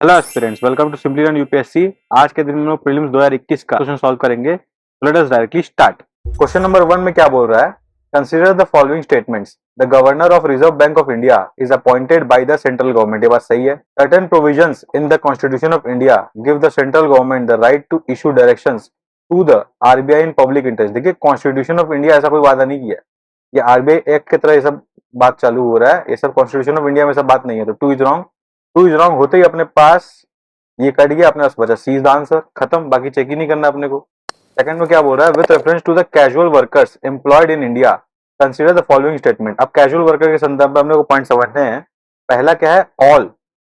Hello aspirants, welcome to simply run UPSC. आज के दिन में हम लोग प्रीलिम्स 2021 का क्वेश्चन सॉल्व करेंगे। Let us directly start. Question number 1 में क्या बोल रहा है? Consider the following statements. The governor of Reserve Bank of India is appointed by the central government. ये बात सही है। Certain provisions in the constitution of India give the central government the right to issue directions to the RBI in public interest. देखिए, constitution of India ऐसा कोई वादा नहीं किया। ये आरबीआई एक्ट की तरह ये सब बात चालू हो रहा है। ये सब कॉन्स्टिट्यूशन ऑफ इंडिया में सब बात नहीं है। तो to is wrong. To is wrong होते ही अपने पास ये कट गया, अपने पास बचा सी इज द आंसर। खत्म, बाकी चेक ही नहीं करना अपने को। सेकंड में क्या बोल रहा है? With reference to the casual workers employed in India consider the following statement. अब कैजुअल वर्कर के संदर्भ में अपने को पॉइंट समझने हैं। पहला क्या है? All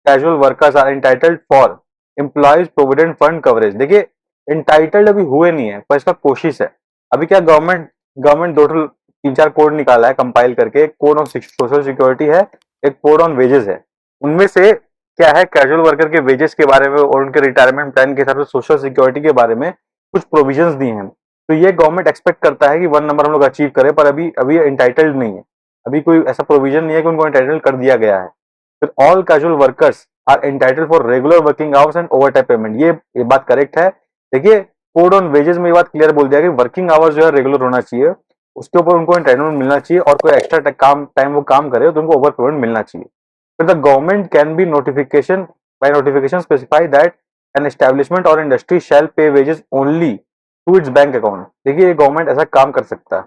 casual workers are entitled for employees provident fund coverage. देखिए, इंटाइटल्ड अभी हुए नहीं है, पर इसका कोशिश है। अभी क्या गवर्नमेंट गवर्नमेंट दो तीन चार कोड निकाला है कंपाइल करके। एक कोड ऑन सोशल सिक्योरिटी है, एक कोड ऑन वेजेस है। उनमें से क्या है? कैजुअल वर्कर के वेजेस के बारे में और उनके रिटायरमेंट प्लान के हिसाब से सोशल सिक्योरिटी के बारे में कुछ प्रोविजंस दिए हैं। तो ये गवर्नमेंट एक्सपेक्ट करता है कि 1 नंबर हम लोग अचीव करें, पर अभी अभी इंटाइटल्ड नहीं है। अभी कोई ऐसा प्रोविजन नहीं है कि उनको इंटाइटल्ड कर दिया गया है। फिर all casual workers are entitled for regular working hours and overtime payment. ये बात करेक्ट है। देखिए, कोड ऑन वेजेस में ये बात क्लियर बोल दिया कि वर्किंग आवर्स जो है रेगुलर होना चाहिए, उसके ऊपर उनको एंटाइटलमेंट मिलना चाहिए, और कोई एक्स्ट्रा काम टाइम वो काम करे तो उनको ओवर पेमेंट मिलना चाहिए। फिर the government can be notification by notification specify that an establishment or industry shall pay wages only to its bank account। देखिए, ये गवर्नमेंट ऐसा काम कर सकता है,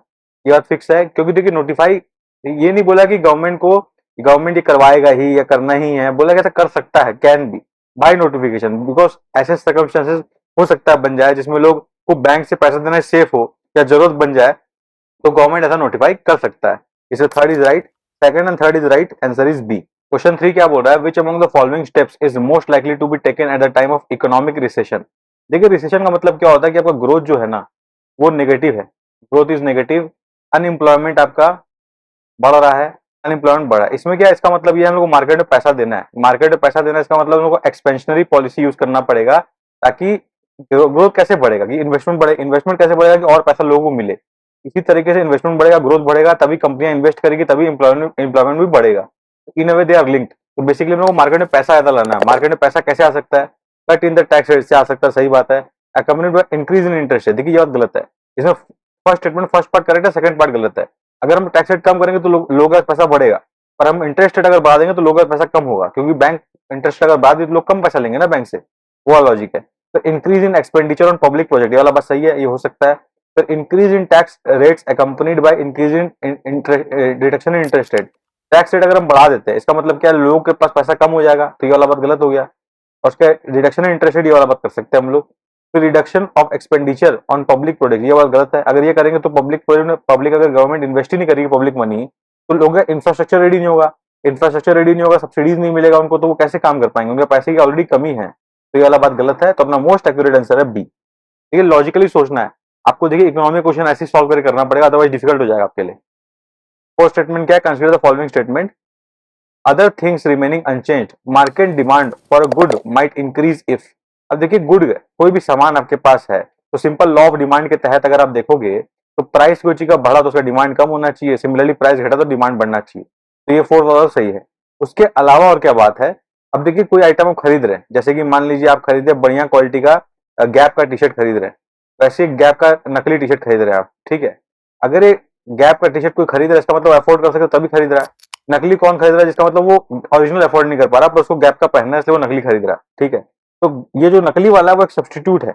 ये बात फिक्स है। क्योंकि देखिए, नोटिफाई ये नहीं बोला कि गवर्नमेंट ये करवाएगा ही या करना ही है। बोला कि ऐसा कर सकता है, can be by notification, because ऐसे सर्कमस्टेंसेस हो सकता है बन जाए जिसमें लोग को बैंक से पैसा देना सेफ हो या जरूरत बन जाए, तो गवर्नमेंट ऐसा नोटिफाई कर सकता है। इसलिए third is right. Second and third is right, answer is B. Question 3 क्या बोल रहा है? Which among the following steps is most likely to be taken at the time of economic recession. देखिए, रिसेशन का मतलब क्या होता है कि आपका ग्रोथ जो है ना, वो नेगेटिव है। Growth is negative. अनएम्प्लॉयमेंट आपका बढ़ रहा है, अनएम्प्लॉयमेंट बढ़ा है। इसमें क्या है? इसका मतलब ये हम लोग को मार्केट में पैसा देना है। मार्केट में पैसा देना, इसका मतलब हम लोग को एक्सपेंशनरी पॉलिसी यूज करना पड़ेगा, ताकि ग्रोथ कैसे बढ़ेगा कि इन्वेस्टमेंट बढ़े। इन्वेस्टमेंट कैसे बढ़ेगा कि और पैसा लोगों को मिले। इसी तरीके से इन्वेस्टमेंट बढ़ेगा, ग्रोथ बढ़ेगा, तभी कंपनियां इन्वेस्ट करेगी, तभी एम्प्लॉयमेंट भी बढ़ेगा। इन अ वे दे आर लिंक्ड। तो बेसिकली हम लोग को मार्केट में पैसा ज्यादा लाना है। मार्केट में पैसा कैसे आ सकता है? Cut in the tax rate से आ सकता है, सही बात है। Accompanied by increase in interest rate. देखिए, ये बात गलत है। इसमें first statement first part correct है, सेकंड पार्ट गलत है। अगर हम टैक्स रेट कम करेंगे तो लोगों का पैसा बढ़ेगा, पर हम इंटरेस्ट रेट अगर बढ़ा देंगे तो लोगों का पैसा कम होगा, क्योंकि बैंक इंटरेस्ट अगर बढ़ा दी तो लोग कम पैसा लेंगे ना बैंक से। वो लॉजिक है। तो increase in expenditure on public project, ये वाला बात सही है, ये हो सकता है। फिर increase in tax rates accompanied by increase in reduction in interest rate. Tax rate अगर हम बढ़ा देते हैं, इसका मतलब क्या है? लोगों के पास पैसा कम हो जाएगा, तो ये वाला बात गलत हो गया। और उसका रिडक्शन इन इंटरेस्ट रेट, ये वाला बात कर सकते हैं हम लोग। फिर reduction of expenditure on public project, ये बात गलत है। अगर ये करेंगे तो पब्लिक अगर गवर्नमेंट इन्वेस्ट ही नहीं करेगी पब्लिक मनी, तो लोगों का इंफ्रास्ट्रक्चर रेडी नहीं होगा। इंफ्रास्ट्रक्चर रेडी नहीं होगा, सब्सिडीज नहीं मिलेगा उनको, तो वो कैसे काम कर पाएंगे? उनके पैसे की ऑलरेडी कमी है। तो ये वाला बात गलत है। तो अपना मोस्ट एक्यूरेट आंसर है बी। ठीक है, लॉजिकली सोचना है आपको। देखिए, इकोनॉमिक क्वेश्चन ऐसे सॉल्व करके करना पड़ेगा, अदरवाइज डिफिकल्ट हो जाएगा आपके लिए। फोर्थ स्टेटमेंट क्या है? Consider the following statement. Other things remaining unchanged market demand for a good might increase if. अब देखिए, गुड कोई भी सामान आपके पास है, तो सिंपल लॉ ऑफ डिमांड के तहत अगर आप देखोगे तो प्राइस कोई चीज का बढ़ा तो उसका डिमांड कम होना चाहिए, सिमिलरली प्राइस घटा तो डिमांड बढ़ना चाहिए। तो ये फोर्थ वाला सही है। उसके अलावा और क्या बात है? अब देखिए, कोई आइटम आप खरीद रहे हैं, जैसे कि मान लीजिए आप खरीदे बढ़िया क्वालिटी का गैप का टी शर्ट खरीद रहे हैं, वैसे गैप का नकली टी शर्ट खरीद रहे हैं आप। ठीक है, अगर ये गैप का टी शर्ट कोई खरीद रहा है, इसका मतलब अफोर्ड कर सकते तभी खरीद रहा है। नकली कौन खरीद रहा है? जिसका मतलब वो ओरिजिनल अफोर्ड नहीं कर पा रहा, पर उसको गैप का पहनना है, इसलिए वो नकली खरीद रहा है। ठीक है, तो ये जो नकली वाला है वो एक सब्सटीट्यूट है,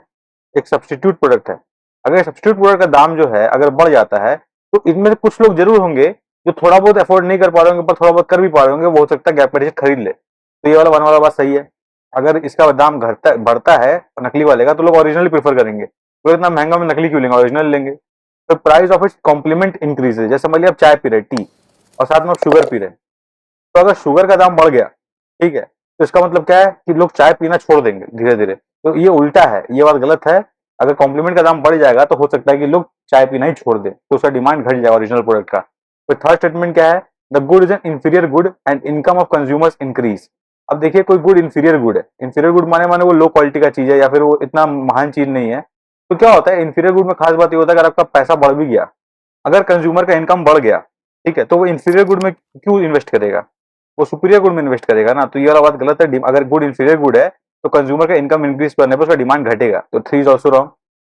एक सब्सटीट्यूट प्रोडक्ट है। अगर सब्सटीट्यूट प्रोडक्ट का दाम जो है अगर बढ़ जाता है, तो इनमें से कुछ लोग जरूर होंगे जो थोड़ा बहुत अफोर्ड नहीं कर पा रहे होंगे, पर थोड़ा बहुत कर भी पा रहे होंगे, वो हो सकता है गैप का टी शर्ट खरीद ले। तो ये वाला वन वाला बात सही है। अगर इसका दाम घटता बढ़ता है नकली वाले का, तो लोग ओरिजिनल प्रीफर करेंगे। तो इतना महंगा में नकली क्यों लेंगे, ओरिजिनल लेंगे। तो price of its complement increases. जैसे समझ लिया आप चाय पी रहे, टी, और साथ में आप शुगर पी रहे, तो अगर शुगर का दाम बढ़ गया, ठीक है, तो इसका मतलब क्या है कि लोग चाय पीना छोड़ देंगे धीरे धीरे। तो ये उल्टा है, ये बात गलत है। अगर कॉम्प्लीमेंट का दाम बढ़ जाएगा तो हो सकता है कि लोग चाय पीना ही छोड़ दें, तो उसका डिमांड घट जाएगा ओरिजिनल प्रोडक्ट का। तो थर्ड स्टेटमेंट क्या है? The good is an inferior good and income of consumers increase. अब देखिए, कोई गुड इंफीरियर गुड है। इंफीरियर गुड माने माने वो लो क्वालिटी का चीज है, या फिर वो इतना महान चीज नहीं है। तो क्या होता है इंफीरियर गुड में? खास बात ये होता है अगर आपका पैसा बढ़ भी गया, अगर कंज्यूमर का इनकम बढ़ गया, ठीक है, तो वो इंफीरियर गुड में क्यों इन्वेस्ट करेगा? वो सुपीरियर गुड में इन्वेस्ट करेगा ना, तो ये वाला बात गलत है। अगर गुड इंफीरियर गुड है तो कंज्यूमर का इनकम इंक्रीज करने पर उसका डिमांड घटेगा, तो 3 इज ऑल्सो रॉन्ग।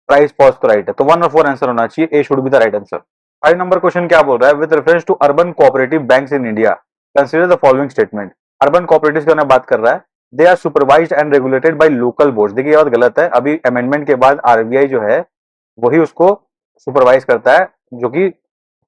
प्राइस पॉज तो राइट है, तो 1 और 4 आंसर होना चाहिए, A should be the right answer. 5 number question क्या बोल रहा है, with reference to urban cooperative banks in India consider the following statement. Urban cooperatives की बात कर रहा है, they are supervised and regulated by local boards. देखिए ये बात गलत है, अभी अमेंडमेंट के बाद आरबीआई जो है वही उसको सुपरवाइज करता है, जो कि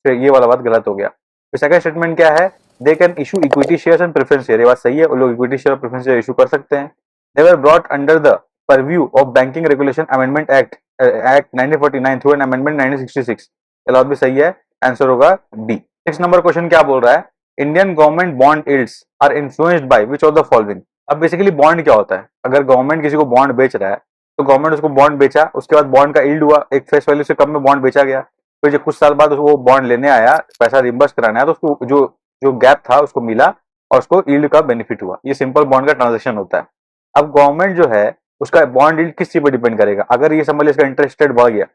ये वाला बात गलत हो गया। फिर सेकंड स्टेटमेंट क्या है, they can issue equity shares and preference share, ये बात सही है, वो लोग इक्विटी शेयर और प्रेफरेंस शेयर इशू कर सकते हैं। They were brought under the purview of banking regulation amendment act 1949 through an amendment 1966, ये बात भी सही है, आंसर होगा डी। 6 नंबर क्वेश्चन क्या बोल रहा है, Indian government bond yields are influenced by which of the following. अब बेसिकली बॉन्ड क्या होता है, अगर गवर्नमेंट किसी को बॉन्ड बेच रहा है तो गवर्नमेंट उसको बॉन्ड बेचा, उसके बाद बॉन्ड का यील्ड हुआ, एक फेस वैल्यू से कम में बॉन्ड बेचा गया, फिर जब कुछ साल बाद उसको बॉन्ड लेने आया, पैसा रिम्बर्स कराने आया, तो उसको जो जो गैप था उसको मिला और उसको यील्ड का बेनिफिट हुआ। ये सिंपल बॉन्ड का ट्रांजेक्शन होता है। अब गवर्नमेंट जो है उसका बॉन्ड यील्ड किस चीज पर डिपेंड करेगा, अगर ये समझ इसका इंटरेस्ट रेट बढ़ गया,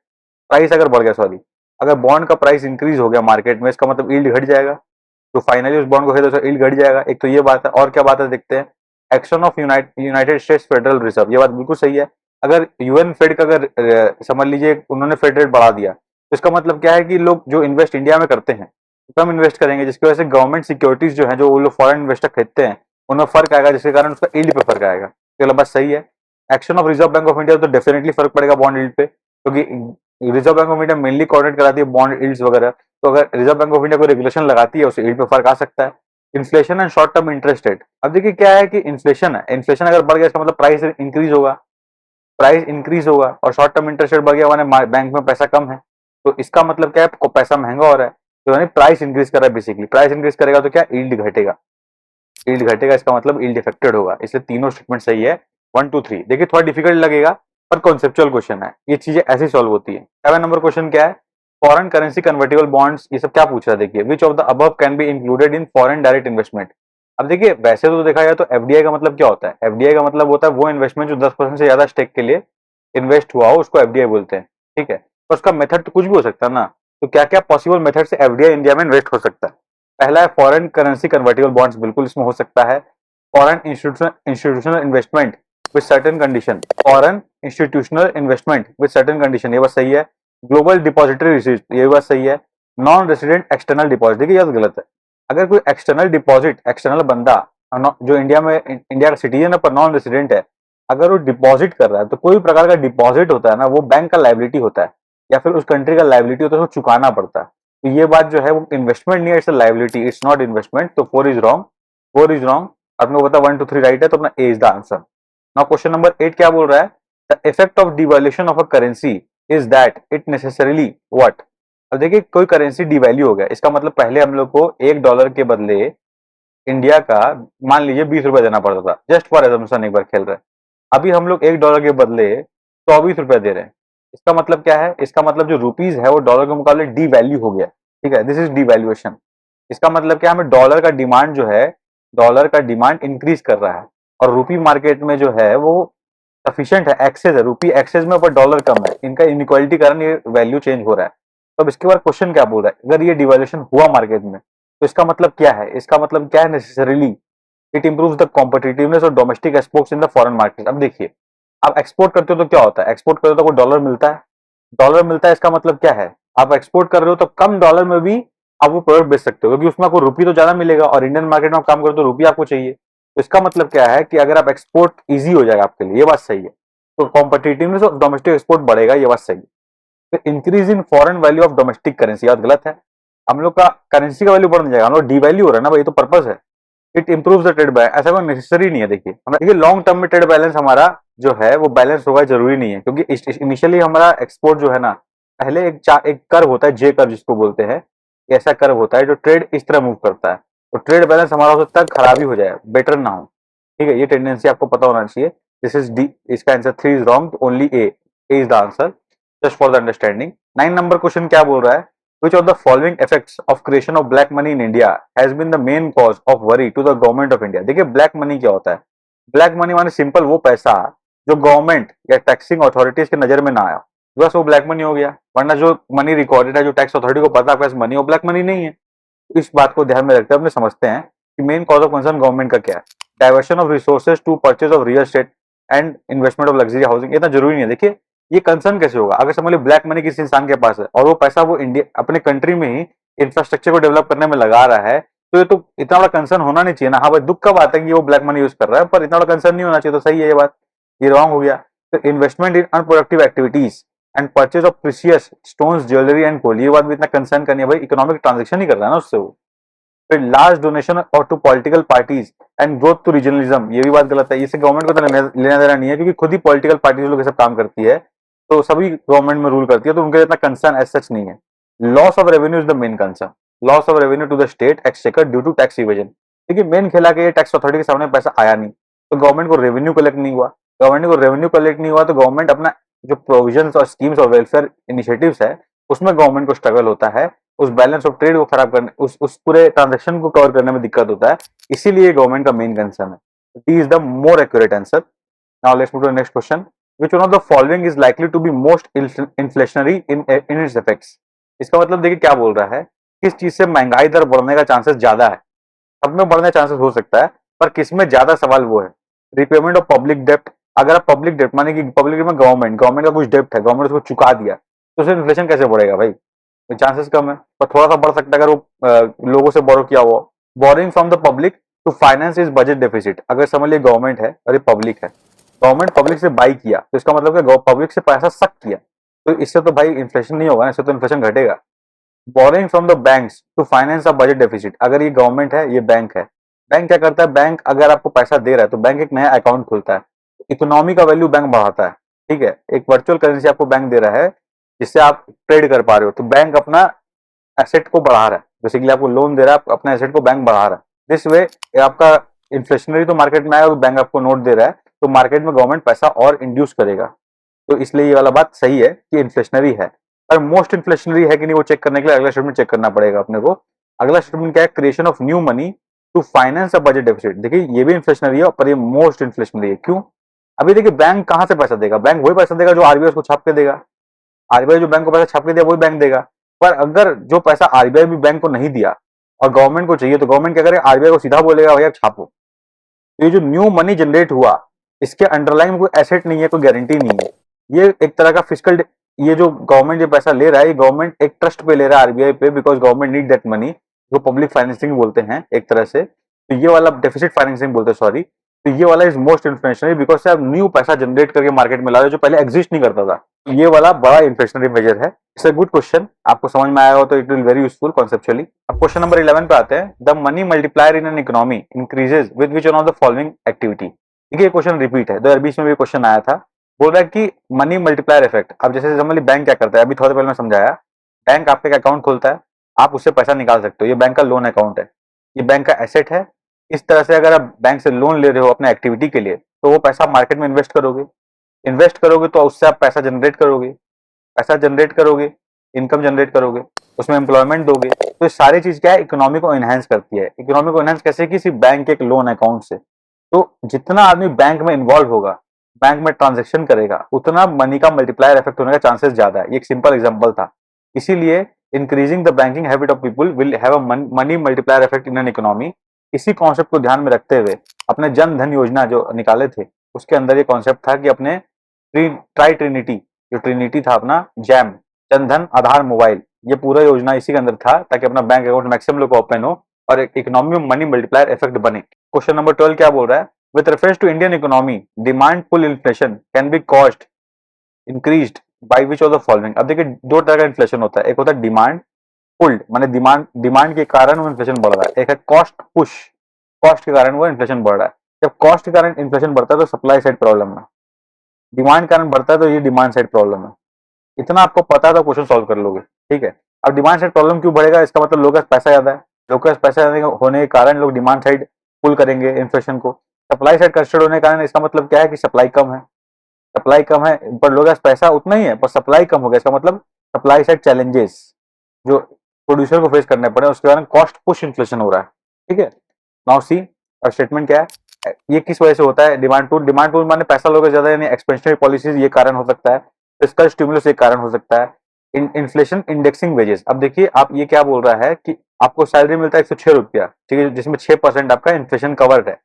प्राइस अगर बढ़ गया, सॉरी, अगर बॉन्ड का प्राइस इंक्रीज हो गया मार्केट में, इसका मतलब यील्ड घट जाएगा, तो फाइनली उस बॉन्ड को खरीदो तो यील्ड घट जाएगा। एक तो ये बात है, और क्या बात है देखते हैं, action of United states federal reserve, ये बात बिल्कुल सही है। अगर यूएन फेड का अगर समझ लीजिए उन्होंने फेड रेट बढ़ा दिया, तो इसका मतलब क्या है कि लोग जो इन्वेस्ट इंडिया में करते हैं कम इन्वेस्ट करेंगे, जिसकी वजह से गवर्नमेंट सिक्योरिटीज जो है जो वो लोग फॉरेन इन्वेस्टर खरीदते हैं उनमें फर्क आएगा, जिसके कारण उसका यील्ड पे फर्क आएगा। तो बात सही है। Action of Reserve Bank of India, तो डेफिनेटली फर्क पड़ेगा बॉन्ड यील्ड पे, क्योंकि reserve Bank of India mainly coordinate कराती है बॉन्ड यील्ड्स वगैरह, तो अगर रिजर्व बैंक ऑफ इंडिया को रेगुलेशन लगाती है उससे यील्ड पे फर्क आ सकता है। Inflation and short term interest rate, अब देखिए क्या है कि इन्फ्लेशन है, इन्फ्लेशन अगर बढ़ गया इसका मतलब प्राइस इंक्रीज होगा, प्राइस इंक्रीज होगा, और शॉर्ट टर्म इंटरेस्ट रेट बढ़ गया माने बैंक में पैसा कम है, तो इसका मतलब क्या है, पैसा महंगा हो रहा है, तो यानी प्राइस इंक्रीज कर रहा है। बेसिकली प्राइस इंक्रीज करेगा तो क्या, यील्ड घटेगा, यील्ड घटेगा, इसका मतलब यील्ड इफेक्टेड होगा, इसलिए तीनों स्टेटमेंट सही है, 1 2 3। देखिए थोड़ा डिफिकल्ट लगेगा पर कॉन्सेप्चुअल क्वेश्चन है, ये चीजें ऐसे सॉल्व होती है। 7 नंबर क्वेश्चन क्या है, फॉरेन करेंसी कन्वर्टेबल बॉन्ड्स, ये सब क्या पूछ रहा है, देखिए विच of the above can be included in foreign direct investment. अब देखिए वैसे तो देखा जाए तो एफडीआई का मतलब क्या होता है, एफडीआई का मतलब होता है वो इन्वेस्टमेंट जो 10% से ज्यादा स्टेक के लिए इन्वेस्ट हुआ हो, उसको एफडीआई बोलते हैं, ठीक है। पर उसका मेथड तो कुछ भी हो सकता है ना, तो क्या क्या पॉसिबल मेथड से एफडीआई इंडिया में इन्वेस्ट हो सकता है। पहला है फॉरेन करेंसी कन्वर्टेबल बॉन्ड्स, बिल्कुल इसमें हो सकता है। Foreign institutional investment with certain condition, foreign institutional investment with certain condition, ये बात सही है। ग्लोबल डिपॉजिटरी रिसीट, ये बात सही है। नॉन रेसिडेंट एक्सटर्नल डिपॉजिट, देखिए ये गलत है, अगर कोई एक्सटर्नल डिपॉजिट, एक्सटर्नल बंदा जो इंडिया में इंडिया का सिटीजन है पर नॉन रेसिडेंट है, अगर वो डिपॉजिट कर रहा है, तो कोई प्रकार का डिपॉजिट होता है ना, वो बैंक का लाइबिलिटी होता है या फिर उस कंट्री का लाइबिलिटी होता है, उसको चुकाना पड़ता है। तो ये बात जो है वो इन्वेस्टमेंट नहीं है, it's liability, it's not investment, तो 4 इज रॉन्ग, 4 इज रॉन्ग। आपको पता 1 2 3 राइट है, तो अपना A is the answer. Now question number 8 क्या बोल रहा है, the effect of devaluation of a currency is that it necessarily what. अब देखिए कोई करेंसी डिवैल्यू हो गया, इसका मतलब पहले हम लोग को $1 के बदले इंडिया का मान लीजिए 20 रुपए देना पड़ता था, जस्ट फॉर एजम्पशन एक बार खेल रहे हैं, अभी हम लोग $1 के बदले 24 रुपए दे रहे हैं। इसका मतलब क्या है, इसका मतलब जो रुपीज है वो डॉलर के मुकाबले डी वैल्यू हो गया, ठीक है, दिस इज डिवैल्यूएशन। इसका मतलब क्या, हमें डॉलर का डिमांड जो है, डॉलर का डिमांड इंक्रीज कर रहा है, और रुपी मार्केट में जो है वो सफिशियंट है, एक्सेस है, रुपी एक्सेस में पर डॉलर कम है, इनका इनइक्वालिटी कारण ये वैल्यू चेंज हो रहा है। तो अब इसके बाद क्वेश्चन क्या बोल रहा है, अगर ये डिवैल्यूएशन हुआ मार्केट में तो इसका मतलब क्या है, इसका मतलब क्या है, necessarily it improves the competitiveness of domestic exports in the foreign market. अब देखिए आप एक्सपोर्ट करते हो तो क्या होता है, एक्सपोर्ट करते हो तो कोई डॉलर मिलता है, डॉलर मिलता है, इसका मतलब क्या है, आप एक्सपोर्ट कर रहे हो तो कम डॉलर में भी आप वो प्रोडक्ट बेच सकते हो, क्योंकि उसमें आपको रुपी तो ज्यादा मिलेगा, और इंडियन मार्केट में आप काम करो तो रुपी आपको चाहिए। तो इसका मतलब क्या है कि अगर आप एक्सपोर्ट ईजी हो जाएगा आपके लिए, ये बात सही है, तो कॉम्पिटिटिवनेस ऑफ डोमेस्टिक एक्सपोर्ट बढ़ेगा, ये बात सही है। फिर increase in foreign value of domestic currency, याद गलत है, हम लोग का करेंसी का वैल्यू बढ़ नहीं जाएगा, हम लोग डिवैल्यू हो रहा है ना भाई, ये तो पर्पस है। It improves the trade balance, ऐसा कोई नेसेसरी नहीं है। देखिए देखिए लॉन्ग टर्म में ट्रेड बैलेंस हमारा जो है वो बैलेंस होगा, जरूरी नहीं है, क्योंकि इनिशियली हमारा एक्सपोर्ट जो है ना, पहले एक कर्व होता है, जे कर्व जिसको बोलते हैं, ऐसा कर्व होता है जो ट्रेड इस तरह मूव करता है, तो ट्रेड बैलेंस हमारा हो सकता है खराब ही हो जाए, बेटर ना हो, ठीक है, ये टेंडेंसी आपको पता होना चाहिए। दिस इज डी, इसका answer 3 is wrong, only A is the answer, just for the understanding. 9 number question क्या बोल रहा है, which of the following effects of creation of black money in India has been the main cause of worry to the government of India। देखिए black money क्या होता है, black money माने simple वो पैसा जो गवर्नमेंट या टैक्सिंग अथॉरिटीज के नजर में ना आया, बस वो ब्लैक मनी हो गया, वरना जो मनी रिकॉर्डेड है, जो टैक्स अथॉरिटी को पता है मनी, वो ब्लैक मनी नहीं है। इस बात को ध्यान में रखते हुए अपने समझते हैं कि main cause of concern government का क्या है। Diversion of resources to purchase of real estate and investment of luxury housing, इतना जरूरी नहीं है। देखिए ये कंसर्न कैसे होगा, अगर समझ लो ब्लैक मनी किसी इंसान के पास है और वो पैसा वो इंडिया अपने कंट्री में ही इंफ्रास्ट्रक्चर को डेवलप करने में लगा रहा है, तो ये तो इतना बड़ा कंसर्न होना नहीं चाहिए ना। हाँ भाई दुख का बात है कि वो ब्लैक मनी यूज कर रहा है, पर इतना बड़ा कंसर्न नहीं होना चाहिए, तो सही है ये बात, ये रॉन्ग हो गया। तो investment in unproductive activities and purchase of precious stones, jewellery and gold, ये बात भी इतना कंसर्न करनी है भाई, इकोनॉमिक ट्रांजेक्शन ही कर रहा है ना उससे वो। फिर लार्ज डोनेशन और to political parties and growth to regionalism, ये भी बात गलत है। इससे गवर्नमेंट को तो लेना देना नहीं है, क्योंकि खुद ही पॉलिटिकल पार्टीज लोग ये सब काम करती है, तो सभी गवर्नमेंट में रूल करती है, तो उनका इतना कंसर्न एज सच नहीं है। Loss of revenue is the main concern, loss of revenue to the state exchequer due to tax evasion. देखिए मेन खेला कि ये टैक्स अथॉरिटी के सामने पैसा आया नहीं, तो गवर्नमेंट को रेवेन्यू कलेक्ट नहीं हुआ। गवर्नमेंट को रेवेन्यू कलेक्ट नहीं हुआ तो गवर्नमेंट अपना जो प्रोविजन और स्कीम्स और वेलफेयर इनिशिएटिव्स है उसमें गवर्नमेंट को स्ट्रगल होता है, उस बैलेंस ऑफ ट्रेड को खराब करने, उस पूरे ट्रांजेक्शन को कवर करने में दिक्कत होता है, इसीलिए गवर्नमेंट का मेन कंसर्न है। D is the more accurate answer. Now let's move to the next question. Which one of the following is likely to be most inflationary in its effects? इसका मतलब देखिए क्या बोल रहा है, किस चीज से महंगाई दर बढ़ने का चांसेस ज्यादा है। सब में बढ़ने चांसेस हो सकता है, पर किस में ज्यादा, सवाल वो है। रिपेमेंट ऑफ पब्लिक डेप्ट, अगर आप पब्लिक डेप्ट माने कि पब्लिक में गवर्नमेंट का कुछ डेप्ट है, गवर्नमेंट उसको चुका दिया, तो उससे इन्फ्लेशन कैसे बढ़ेगा भाई, तो चांसेस कम है, पर थोड़ा सा बढ़ सकता है अगर वो लोगों से बोरो किया हुआ। Borrowing from the public to finance is budget deficit, अगर समझ लीजिए गवर्नमेंट है और ये पब्लिक है, गवर्नमेंट पब्लिक से बाई किया तो इसका मतलब क्या, पब्लिक से पैसा सक किया, तो इससे तो भाई इन्फ्लेशन नहीं होगा, इससे तो इन्फ्लेशन घटेगा। Borrowing from the banks to finance a budget deficit, अगर ये गवर्नमेंट है ये बैंक है, बैंक क्या करता है, बैंक अगर आपको पैसा दे रहा है तो बैंक एक नया अकाउंट खोलता है, इकोनॉमी का वैल्यू बैंक बढ़ाता है, ठीक है, एक वर्चुअल करेंसी आपको बैंक दे रहा है जिससे आप ट्रेड कर पा रहे हो, तो बैंक अपना एसेट को बढ़ा रहा है, बेसिकली आपको लोन दे रहा है, अपने एसेट को बैंक बढ़ा रहा है। दिस वे आपका इन्फ्लेशनरी तो मार्केट में आएगा, बैंक आपको नोट दे रहा है, तो मार्केट में गवर्नमेंट पैसा और इंड्यूस करेगा, तो इसलिए ये वाला बात सही है कि इन्फ्लेशनरी है। पर मोस्ट इन्फ्लेशनरी है कि नहीं वो चेक करने के लिए अगला स्टेटमेंट चेक करना पड़ेगा अपने को। अगला स्टेटमेंट क्या है, creation of new money to finance a budget deficit. देखिए ये भी इन्फ्लेशनरी है, पर ये मोस्ट इन्फ्लेशनरी है। क्यों, अभी देखिए बैंक कहां से पैसा देगा, बैंक वही पैसा देगा जो आरबीआई उसको छाप के देगा, आरबीआई जो बैंक को पैसा छाप के दिया वही बैंक देगा। पर अगर जो पैसा आरबीआई भी बैंक को नहीं दिया और गवर्नमेंट को चाहिए, तो गवर्नमेंट क्या करेगा, आरबीआई को सीधा बोलेगा भैया छापो। तो ये जो न्यू मनी जनरेट हुआ, इसके अंडरलाइन कोई एसेट नहीं है, कोई गारंटी नहीं है, ये एक तरह का फिजिकल, ये जो गवर्नमेंट ये पैसा ले रहा है, ये गवर्नमेंट एक ट्रस्ट पे ले रहा है आरबीआई पे, because government need that money, जो पब्लिक फाइनेंसिंग बोलते हैं एक तरह से, तो ये वाला डेफिसिट फाइनेंसिंग बोलते हैं, सॉरी, तो ये वाला इज मोस्ट इन्फ्लेशनरी बिकॉज से आप न्यू पैसा जनरेट करके मार्केट में ला रहे हो जो पहले एग्जिस्ट नहीं करता था, तो ये वाला बड़ा इन्फ्लेशनरी मेजर है। इट्स अ गुड क्वेश्चन, आपको समझ में आया हो तो it will very useful conceptually. अब क्वेश्चन नंबर 11 पे आते हैं। The money multiplier in an economy increases with which one of the following activity. देखिए ये क्वेश्चन रिपीट है, 2020 में भी क्वेश्चन आया था, बोल रहा है कि मनी मल्टीप्लायर इफेक्ट। अब जैसे समझ ली बैंक क्या करता है, अभी थोड़ा पहले मैं समझाया, बैंक आपका एक अकाउंट खोलता है, आप उससे पैसा निकाल सकते हो, ये बैंक का लोन अकाउंट है, ये बैंक का एसेट है। इस तरह से अगर आप बैंक से लोन ले रहे हो अपने एक्टिविटी के लिए, तो वो पैसा मार्केट में इन्वेस्ट करोगे, इन्वेस्ट करोगे तो उससे आप पैसा जनरेट करोगे, पैसा जनरेट करोगे, इनकम जनरेट करोगे, उसमें एम्प्लॉयमेंट दोगे, तो ये सारी चीज क्या है, इकोनॉमी को एनहांस करती है। इकोनॉमी को एनहांस कैसे, किसी बैंक के एक लोन अकाउंट से। तो जितना आदमी बैंक में इन्वॉल्व होगा, बैंक में ट्रांजेक्शन करेगा, उतना मनी का मल्टीप्लायर इफेक्ट होने का चांसेस ज्यादा है। ये एक सिंपल एग्जांपल था, इसीलिए increasing the banking habit of people will have a money multiplier effect in an economy. इसी कॉन्सेप्ट को ध्यान में रखते हुए अपने जन धन योजना जो निकाले थे, उसके अंदर ये कॉन्सेप्ट था कि अपने ट्राई ट्रिनिटी, जो ट्रिनिटी था अपना जैम, जन धन आधार मोबाइल, ये पूरा योजना इसी के अंदर था, ताकि अपना बैंक अकाउंट मैक्सिमम लोग ओपन हो और एक इकोनॉमी में मनी मल्टीप्लायर इफेक्ट बने। क्वेश्चन नंबर 12 क्या बोल रहा है, with reference to Indian economy demand pull inflation can be caused increased by which of the following. अब देखिए दो तरह का इन्फ्लेशन होता है, एक होता है डिमांड पुल्ड, माने डिमांड के कारण वो इन्फ्लेशन बढ़ रहा है, एक है कॉस्ट पुश, कॉस्ट के कारण वो इन्फ्लेशन बढ़ रहा है। जब कॉस्ट के कारण इन्फ्लेशन बढ़ता है तो सप्लाई साइड प्रॉब्लम है, डिमांड के कारण बढ़ता है तो ये डिमांड साइड प्रॉब्लम है। इतना आपको पता है तो क्वेश्चन सॉल्व कर लोगे, ठीक है। अब डिमांड साइड प्रॉब्लम क्यों बढ़ेगा, इसका मतलब लोगों के पास पैसा ज्यादा है, लोगों के पास पैसा होने के कारण लोग डिमांड साइड पुल करेंगे इन्फ्लेशन को। सप्लाई साइड कंस्ट्रेंट होने के कारण इसका मतलब क्या है कि सप्लाई कम है, सप्लाई कम है पर लोगों के पास पैसा उतना ही है पर सप्लाई कम हो गया, इसका मतलब सप्लाई साइड चैलेंजेस जो प्रोड्यूसर को फेस करने पड़े, उसके कारण कॉस्ट पुश इन्फ्लेशन हो रहा है, ठीक है। नाउ सी और स्टेटमेंट क्या है, ये किस वजह से होता है, डिमांड पुल माने पैसा लोगों ज्यादा, यानी एक्सपेंशनरी पॉलिसीज ये कारण हो सकता है, फिस्कल स्टिमुलस एक कारण हो सकता है, इन्फ्लेशन इंडेक्सिंग वेजेस। अब देखिए आप ये क्या बोल रहा है कि आपको सैलरी मिलता है 106 रुपया, ठीक है, जिसमें 6% आपका इन्फ्लेशन कवर्ड है।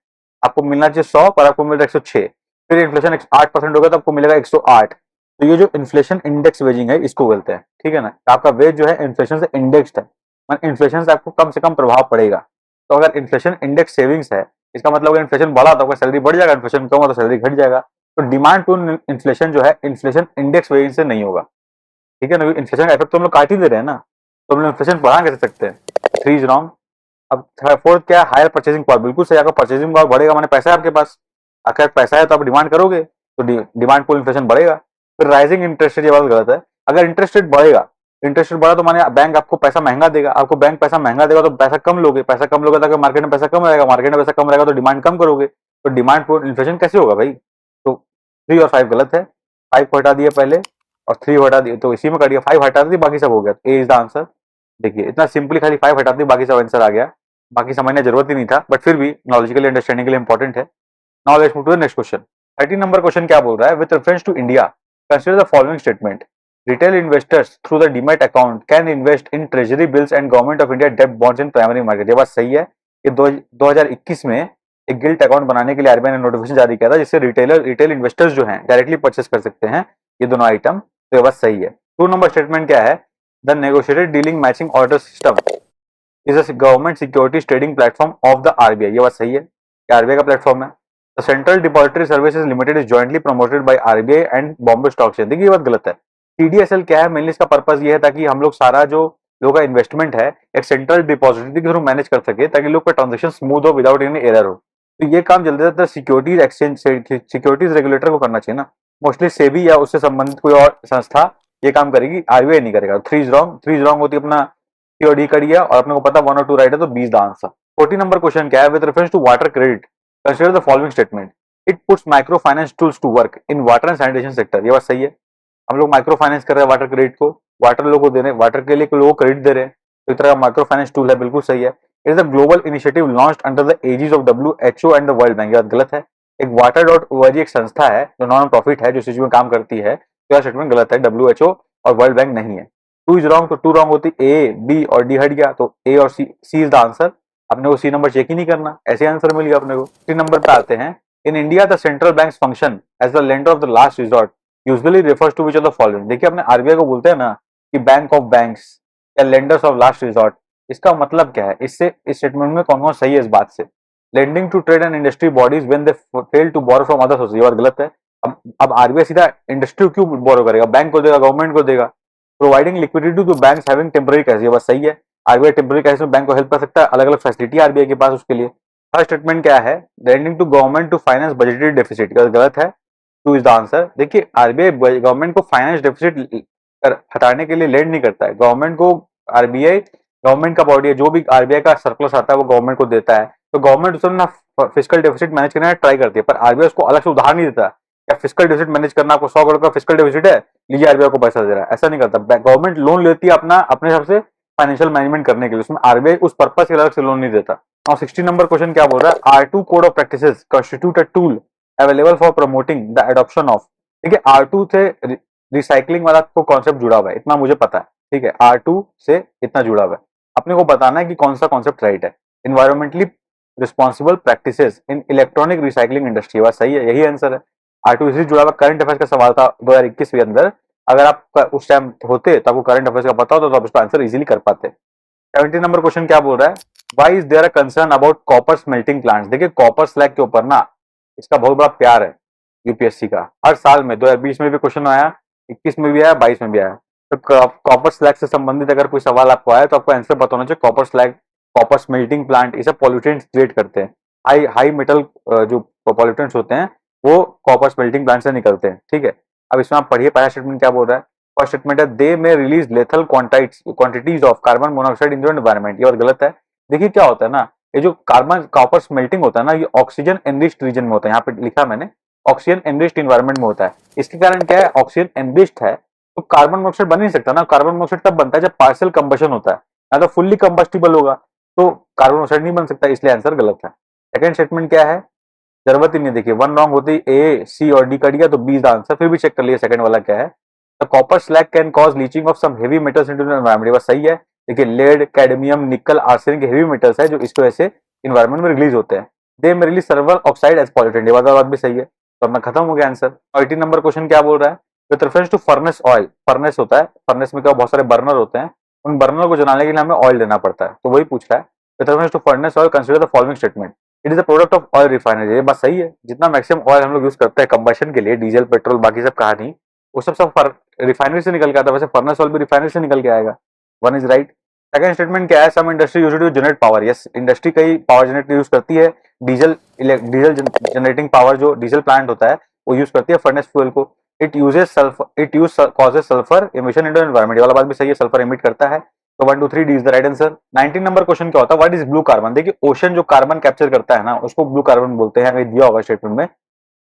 आपको मिलना चाहिए 100 पर आपको मिल रहा है 106, फिर इन्फ्लेशन 8% होगा तो आपको मिलेगा 108। तो ये जो इन्फ्लेशन इंडेक्स वेजिंग है इसको बोलते हैं, ठीक है ना। आपका वेज जो है इन्फ्लेशन से इंडेक्स्ड है, मतलब इन्फ्लेशन से आपको कम से कम प्रभाव पड़ेगा। तो अगर इन्फ्लेशन इंडेक्स सेविंग्स है, इसका मतलब अगर इन्फ्लेशन बढ़ा तो आपका सैलरी बढ़ जाएगा, इन्फ्लेशन कम हो तो सैलरी घट जाएगा। तो डिमांड टू इन्फ्लेशन जो है इन्फ्लेशन इंडेक्स वेजिंग से नहीं होगा, ठीक है ना। इन्फ्लेशन का इफेक्ट तो हम लोग काट ही दे रहे हैं ना, तो हम लोग इन्फ्लेशन बढ़ा कैसे सकते हैं। 3 इज रॉन्ग। अब फोर्थ क्या है, हायर परचेसिंग पावर। बिल्कुल सही, आपका परचेसिंग पावर बढ़ेगा, माने पैसा है आपके पास, अगर पैसा है तो आप डिमांड करोगे, तो डिमांड पुल इन्फ्लेशन बढ़ेगा। फिर राइजिंग इंटरेस्ट रेट, ये बात गलत है। अगर इंटरेस्ट रेट बढ़ेगा, इंटरेस्ट रेट बढ़ा तो माने बैंक आपको पैसा महंगा देगा, आपको बैंक पैसा महंगा देगा तो पैसा कम लोगे, पैसा कम लोगे तो मार्केट में पैसा कम रहेगा, मार्केट में पैसा कम रहेगा तो डिमांड कम करोगे, तो डिमांड पुल इन्फ्लेशन कैसे होगा भाई। तो 3 और 5 गलत है। 5 को हटा दिया पहले और 3 हटा दिए, तो इसी में कट गया। 5 हटा दी, बाकी सब हो गया, ए इज द आंसर। देखिए इतना सिंपली खाली 5 हटा दी, बाकी सब आंसर आ गया। बाकी समझने जरूरत ही नहीं था, बट फिर भी नॉलॉजिकली अंडरस्टैंडिंग के लिए इंपॉर्टेंट है। Now let's move to the next question. 13 number question क्या बोल रहा है, with reference to India consider the following statement. Retail investors through the demat account can invest in treasury bills and government of India डेब्ट bonds in primary market. ये बात सही है कि 2021 में एक गिल्ट अकाउंट बनाने के लिए आरबीआई ने नोटिफिकेशन जारी किया था, जिससे रिटेल इन्वेस्टर्स जो हैं डायरेक्टली परचेस कर सकते हैं ये दोनों आइटम। तो ये बात सही है। 2 नंबर स्टेटमेंट क्या है, the negotiated dealing matching order system is a government securities trading platform of the RBI. ये बात सही है, आरबीआई का प्लेटफॉर्म है। The central depository services limited is jointly promoted by RBI and Bombay stock exchange. देखिए ये बात गलत है। टीडीएसएल क्या है, मेनली इसका पर्पज ये है ताकि हम लोग सारा जो लोगों का इन्वेस्टमेंट है एक सेंट्रल डिपॉजिटरी के थ्रू मैनेज कर सके, ताकि लोग का ट्रांजेक्शन स्मूथ हो विदाउट एनी एरर हो। तो ये काम ज्यादातर सिक्योरिटीज एक्सचेंज सिक्योरिटीज रेगुलेटर को करना चाहिए ना, मोस्टली सेबी या उससे संबंधित कोई और संस्था ये काम करेगी, आरबीआई नहीं करेगा। 3 इज रॉन्ग। 3 इज रॉन्ग होती है अपना सी और डी कर दिया, और अपने को पता 1 और 2 राइट है, तो 20 द आंसर। 14 नंबर क्वेश्चन क्या है, with reference to water credit consider the following statement. It puts micro finance tools to work in water and sanitation sector. ये बात सही है, हम लोग माइक्रो फाइनेंस कर रहे हैं वाटर क्रेडिट को, वाटर लोगों को दे रहे हैं, वाटर के लिए लोगों को क्रेडिट दे रहे हैं, तो इस तरह का माइक्रो फाइनेंस टूल है, बिल्कुल सही है। It is a global initiative launched under the aegis of WHO and the World Bank. ये बात गलत है। एक वाटर डॉट ओआरजी एक संस्था है जो नॉन प्रॉफिट है, जो इस चीज में काम करती है, तो यह स्टेटमेंट गलत है, डब्ल्यूएचओ और वर्ल्ड बैंक नहीं है। 2 इज रॉन्ग, तो 2 रॉन्ग होती, ए बी और डी हट गया, तो ए और सी, सी इज द आंसर। अपने को सी नंबर चेक ही नहीं करना, ऐसे आंसर मिल गया अपने को। 3 नंबर पे आते हैं, in India the central bank function as the lender of the last resort usually refers to which of the following. देखिए अपने आरबीआई को बोलते हैं ना कि बैंक ऑफ बैंक्स या लेंडर्स ऑफ लास्ट रिजॉर्ट, इसका मतलब क्या है, इससे इस स्टेटमेंट में कौन कौन सही है इस बात से। Lending to trade and industry bodies when they fail to borrow from other sources, ये बात गलत है। अब आरबीआई सीधा इंडस्ट्री क्यों बोरो करेगा, बैंक को देगा, गवर्नमेंट को देगा। Providing liquidity to banks having temporary cash, ये बात सही है। आरबीआई टेम्पररी कैश में बैंक को हेल्प कर सकता है, अलग अलग फैसिलिटी आरबीआई के पास उसके लिए। फर्स्ट स्टेटमेंट क्या है, lending to government to finance budgetary deficit, गलत है। 2 इज द आंसर। देखिए आरबीआई गवर्नमेंट को फाइनेंस डेफिसिट हटाने के लिए लेंड नहीं करता है, गवर्नमेंट को आरबीआई गवर्नमेंट का बॉडी है, जो भी आरबीआई का सरप्लस आता है वो गवर्नमेंट को देता है, तो गवर्नमेंट उसमें ना फिजिकल डेफिसिट मैनेज करने का ट्राई करती है, पर आरबीआई उसको अलग से उधार नहीं देता। क्या फिजिकल डेफिसिट मैनेज करना, आपको 100 करोड़ का फिजिकल डेफिसिट है, लीजिए आरबीआई को पैसा दे रहा है, ऐसा नहीं करता। गवर्नमेंट लोन लेती है अपना अपने हिसाब से फाइनेंशियल मैनेजमेंट करने के लिए, उसमें आरबीआई उस पर्पज के अलग से लोन नहीं देता। और 16 नंबर क्वेश्चन क्या बोल रहा है, R2 code of practices constitute a tool available for promoting the adoption of. देखिए R2 से रिसाइकलिंग वाला को कॉन्सेप्ट जुड़ा हुआ है, इतना मुझे पता है, ठीक है, R2 से इतना जुड़ा हुआ है। अपने को बताना है कि कौन सा कॉन्सेप्ट राइट है। इन्वायरमेंटली रिस्पॉन्सिबल प्रैक्टिसेस इन इलेक्ट्रॉनिक रिसाइकलिंग इंडस्ट्री, बात सही है, यही आंसर है। R2 इसी जुड़ा हुआ करंट अफेयर्स का सवाल था 2021 के अंदर, अगर आप उस टाइम होते तो आपको करंट अफेयर्स का पता होता तो आप इसका आंसर इजीली कर पाते। 17 नंबर क्वेश्चन क्या बोल रहा है, why is there a concern about copper smelting plants. देखिए कॉपर स्लैग के ऊपर ना इसका बहुत बड़ा प्यार है यूपीएससी का, हर साल में 2020 में भी क्वेश्चन आया, 21 में भी आया, 22 में भी आया। तो कॉपर स्लैग से संबंधित अगर कोई सवाल आपको आया तो आपको आंसर पता होना चाहिए। Copper slag, copper smelting plant, ये सब पॉल्यूटेंट्स क्रिएट करते हैं, हाई हाई मेटल जो पॉल्यूटेंट्स होते हैं वो कॉपर स्मेल्टिंग प्लांट से निकलते हैं, ठीक है। अब इसमें आप पढ़िए पहला स्टेटमेंट क्या बोल रहा है। फर्स्ट स्टेटमेंट है, दे may release lethal quantities of carbon monoxide in the environment, ये और गलत है। देखिए क्या होता है ना, ये जो कार्बन कॉपर स्मेल्टिंग होता है ना, ये ऑक्सीजन एनरिच्ड रीजन में होता है, यहाँ पे लिखा मैंने ऑक्सीजन एनरिच्ड एनवायरमेंट में होता है। इसके कारण क्या है, ऑक्सीजन एनरिच्ड है तो कार्बन मोनोऑक्साइड बन नहीं सकता ना, कार्बन मोनोऑक्साइड तब बनता है जब पार्शियल कंबशन होता है, या तो फुल्ली कंबस्टिबल होगा, तो कार्बन मोनोऑक्साइड नहीं बन सकता, इसलिए आंसर गलत है। सेकंड स्टेटमेंट क्या है, जरूरत ही नहीं, देखिए 1 रॉन्ग होती, ए सी और डी कट गया, तो 20 आंसर। फिर भी चेक कर लिया सेकंड वाला क्या है, the copper slag can cause leaching of some heavy metals into the environment. ये बात सही है। देखिए lead, cadmium, nickel, arsenic heavy metals है जो इसको ऐसे इन्वायरमेंट में रिलीज होते हैं। They may release sulphur oxide as pollutant. ये बात भी सही है। तो अपना खत्म हो गया आंसर। 18 नंबर क्वेश्चन क्या बोल रहा है? With reference to furnace oil, furnace होता है, फर्नेस में क्या बहुत सारे बर्नर होते हैं, उन बर्नर को जलाने के लिए हमें ऑयल देना पड़ता है, तो वही पूछ रहा है। With reference to furnace oil consider the following statement. It is a product of oil refinery. ये बात सही है। जितना मैक्सिमम ऑयल हम लोग यूज करते हैं कंबशन के लिए, डीजल, पेट्रोल, बाकी सब कहानी, वो सब रिफाइनरी से निकल के आता है। वैसे फर्नेस ऑयल भी रिफाइनरी से निकल के आएगा। One is right. Second statement क्या है? Some industry use to generate power. Yes, industry कई पावर जनरेट यूज करती है। डीजल जनरेटिंग पावर, जो डीजल प्लांट होता है वो यूज करती है फर्नेस फ्यूल को। It uses sulphur, it use causes sulphur emission into environment. वाला बात भी सही है, सल्फर इमिट करता है। तो 1 2 3 D is the right answer. 19 number question क्या होता है? What is blue carbon? देखिए ओशन जो कार्बन कैप्चर करता है ना, उसको ब्लू कार्बन बोलते हैं। हमें दिया होगा स्टेटमेंट में,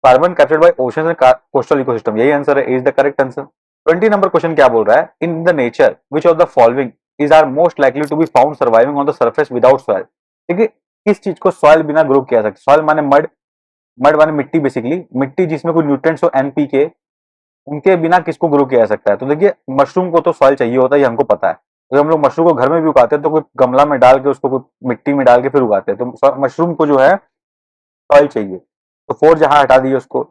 carbon captured by ocean and coastal ecosystem. यही आंसर है, is the correct answer. 20 number question क्या बोल रहा है? In the nature which of the following is are most likely to be found surviving on the surface without soil. देखिए किस चीज को सॉइल बिना ग्रो किया जा सकता? सॉइल माने मड, मड माने मिट्टी, बेसिकली मिट्टी जिसमें कोई न्यूट्रिएंट्स हो, एनपीके, उनके बिना किसको ग्रो किया जा सकता है? तो देखिए मशरूम को तो सॉइल चाहिए होता है, ये हमको पता है। तो हम लोग मशरूम को घर में भी उगाते हैं, तो कोई गमला में डाल के उसको कोई मिट्टी में डाल के फिर उगाते हैं, तो मशरूम को जो है सॉइल चाहिए। तो 4 जहां हटा दिए उसको।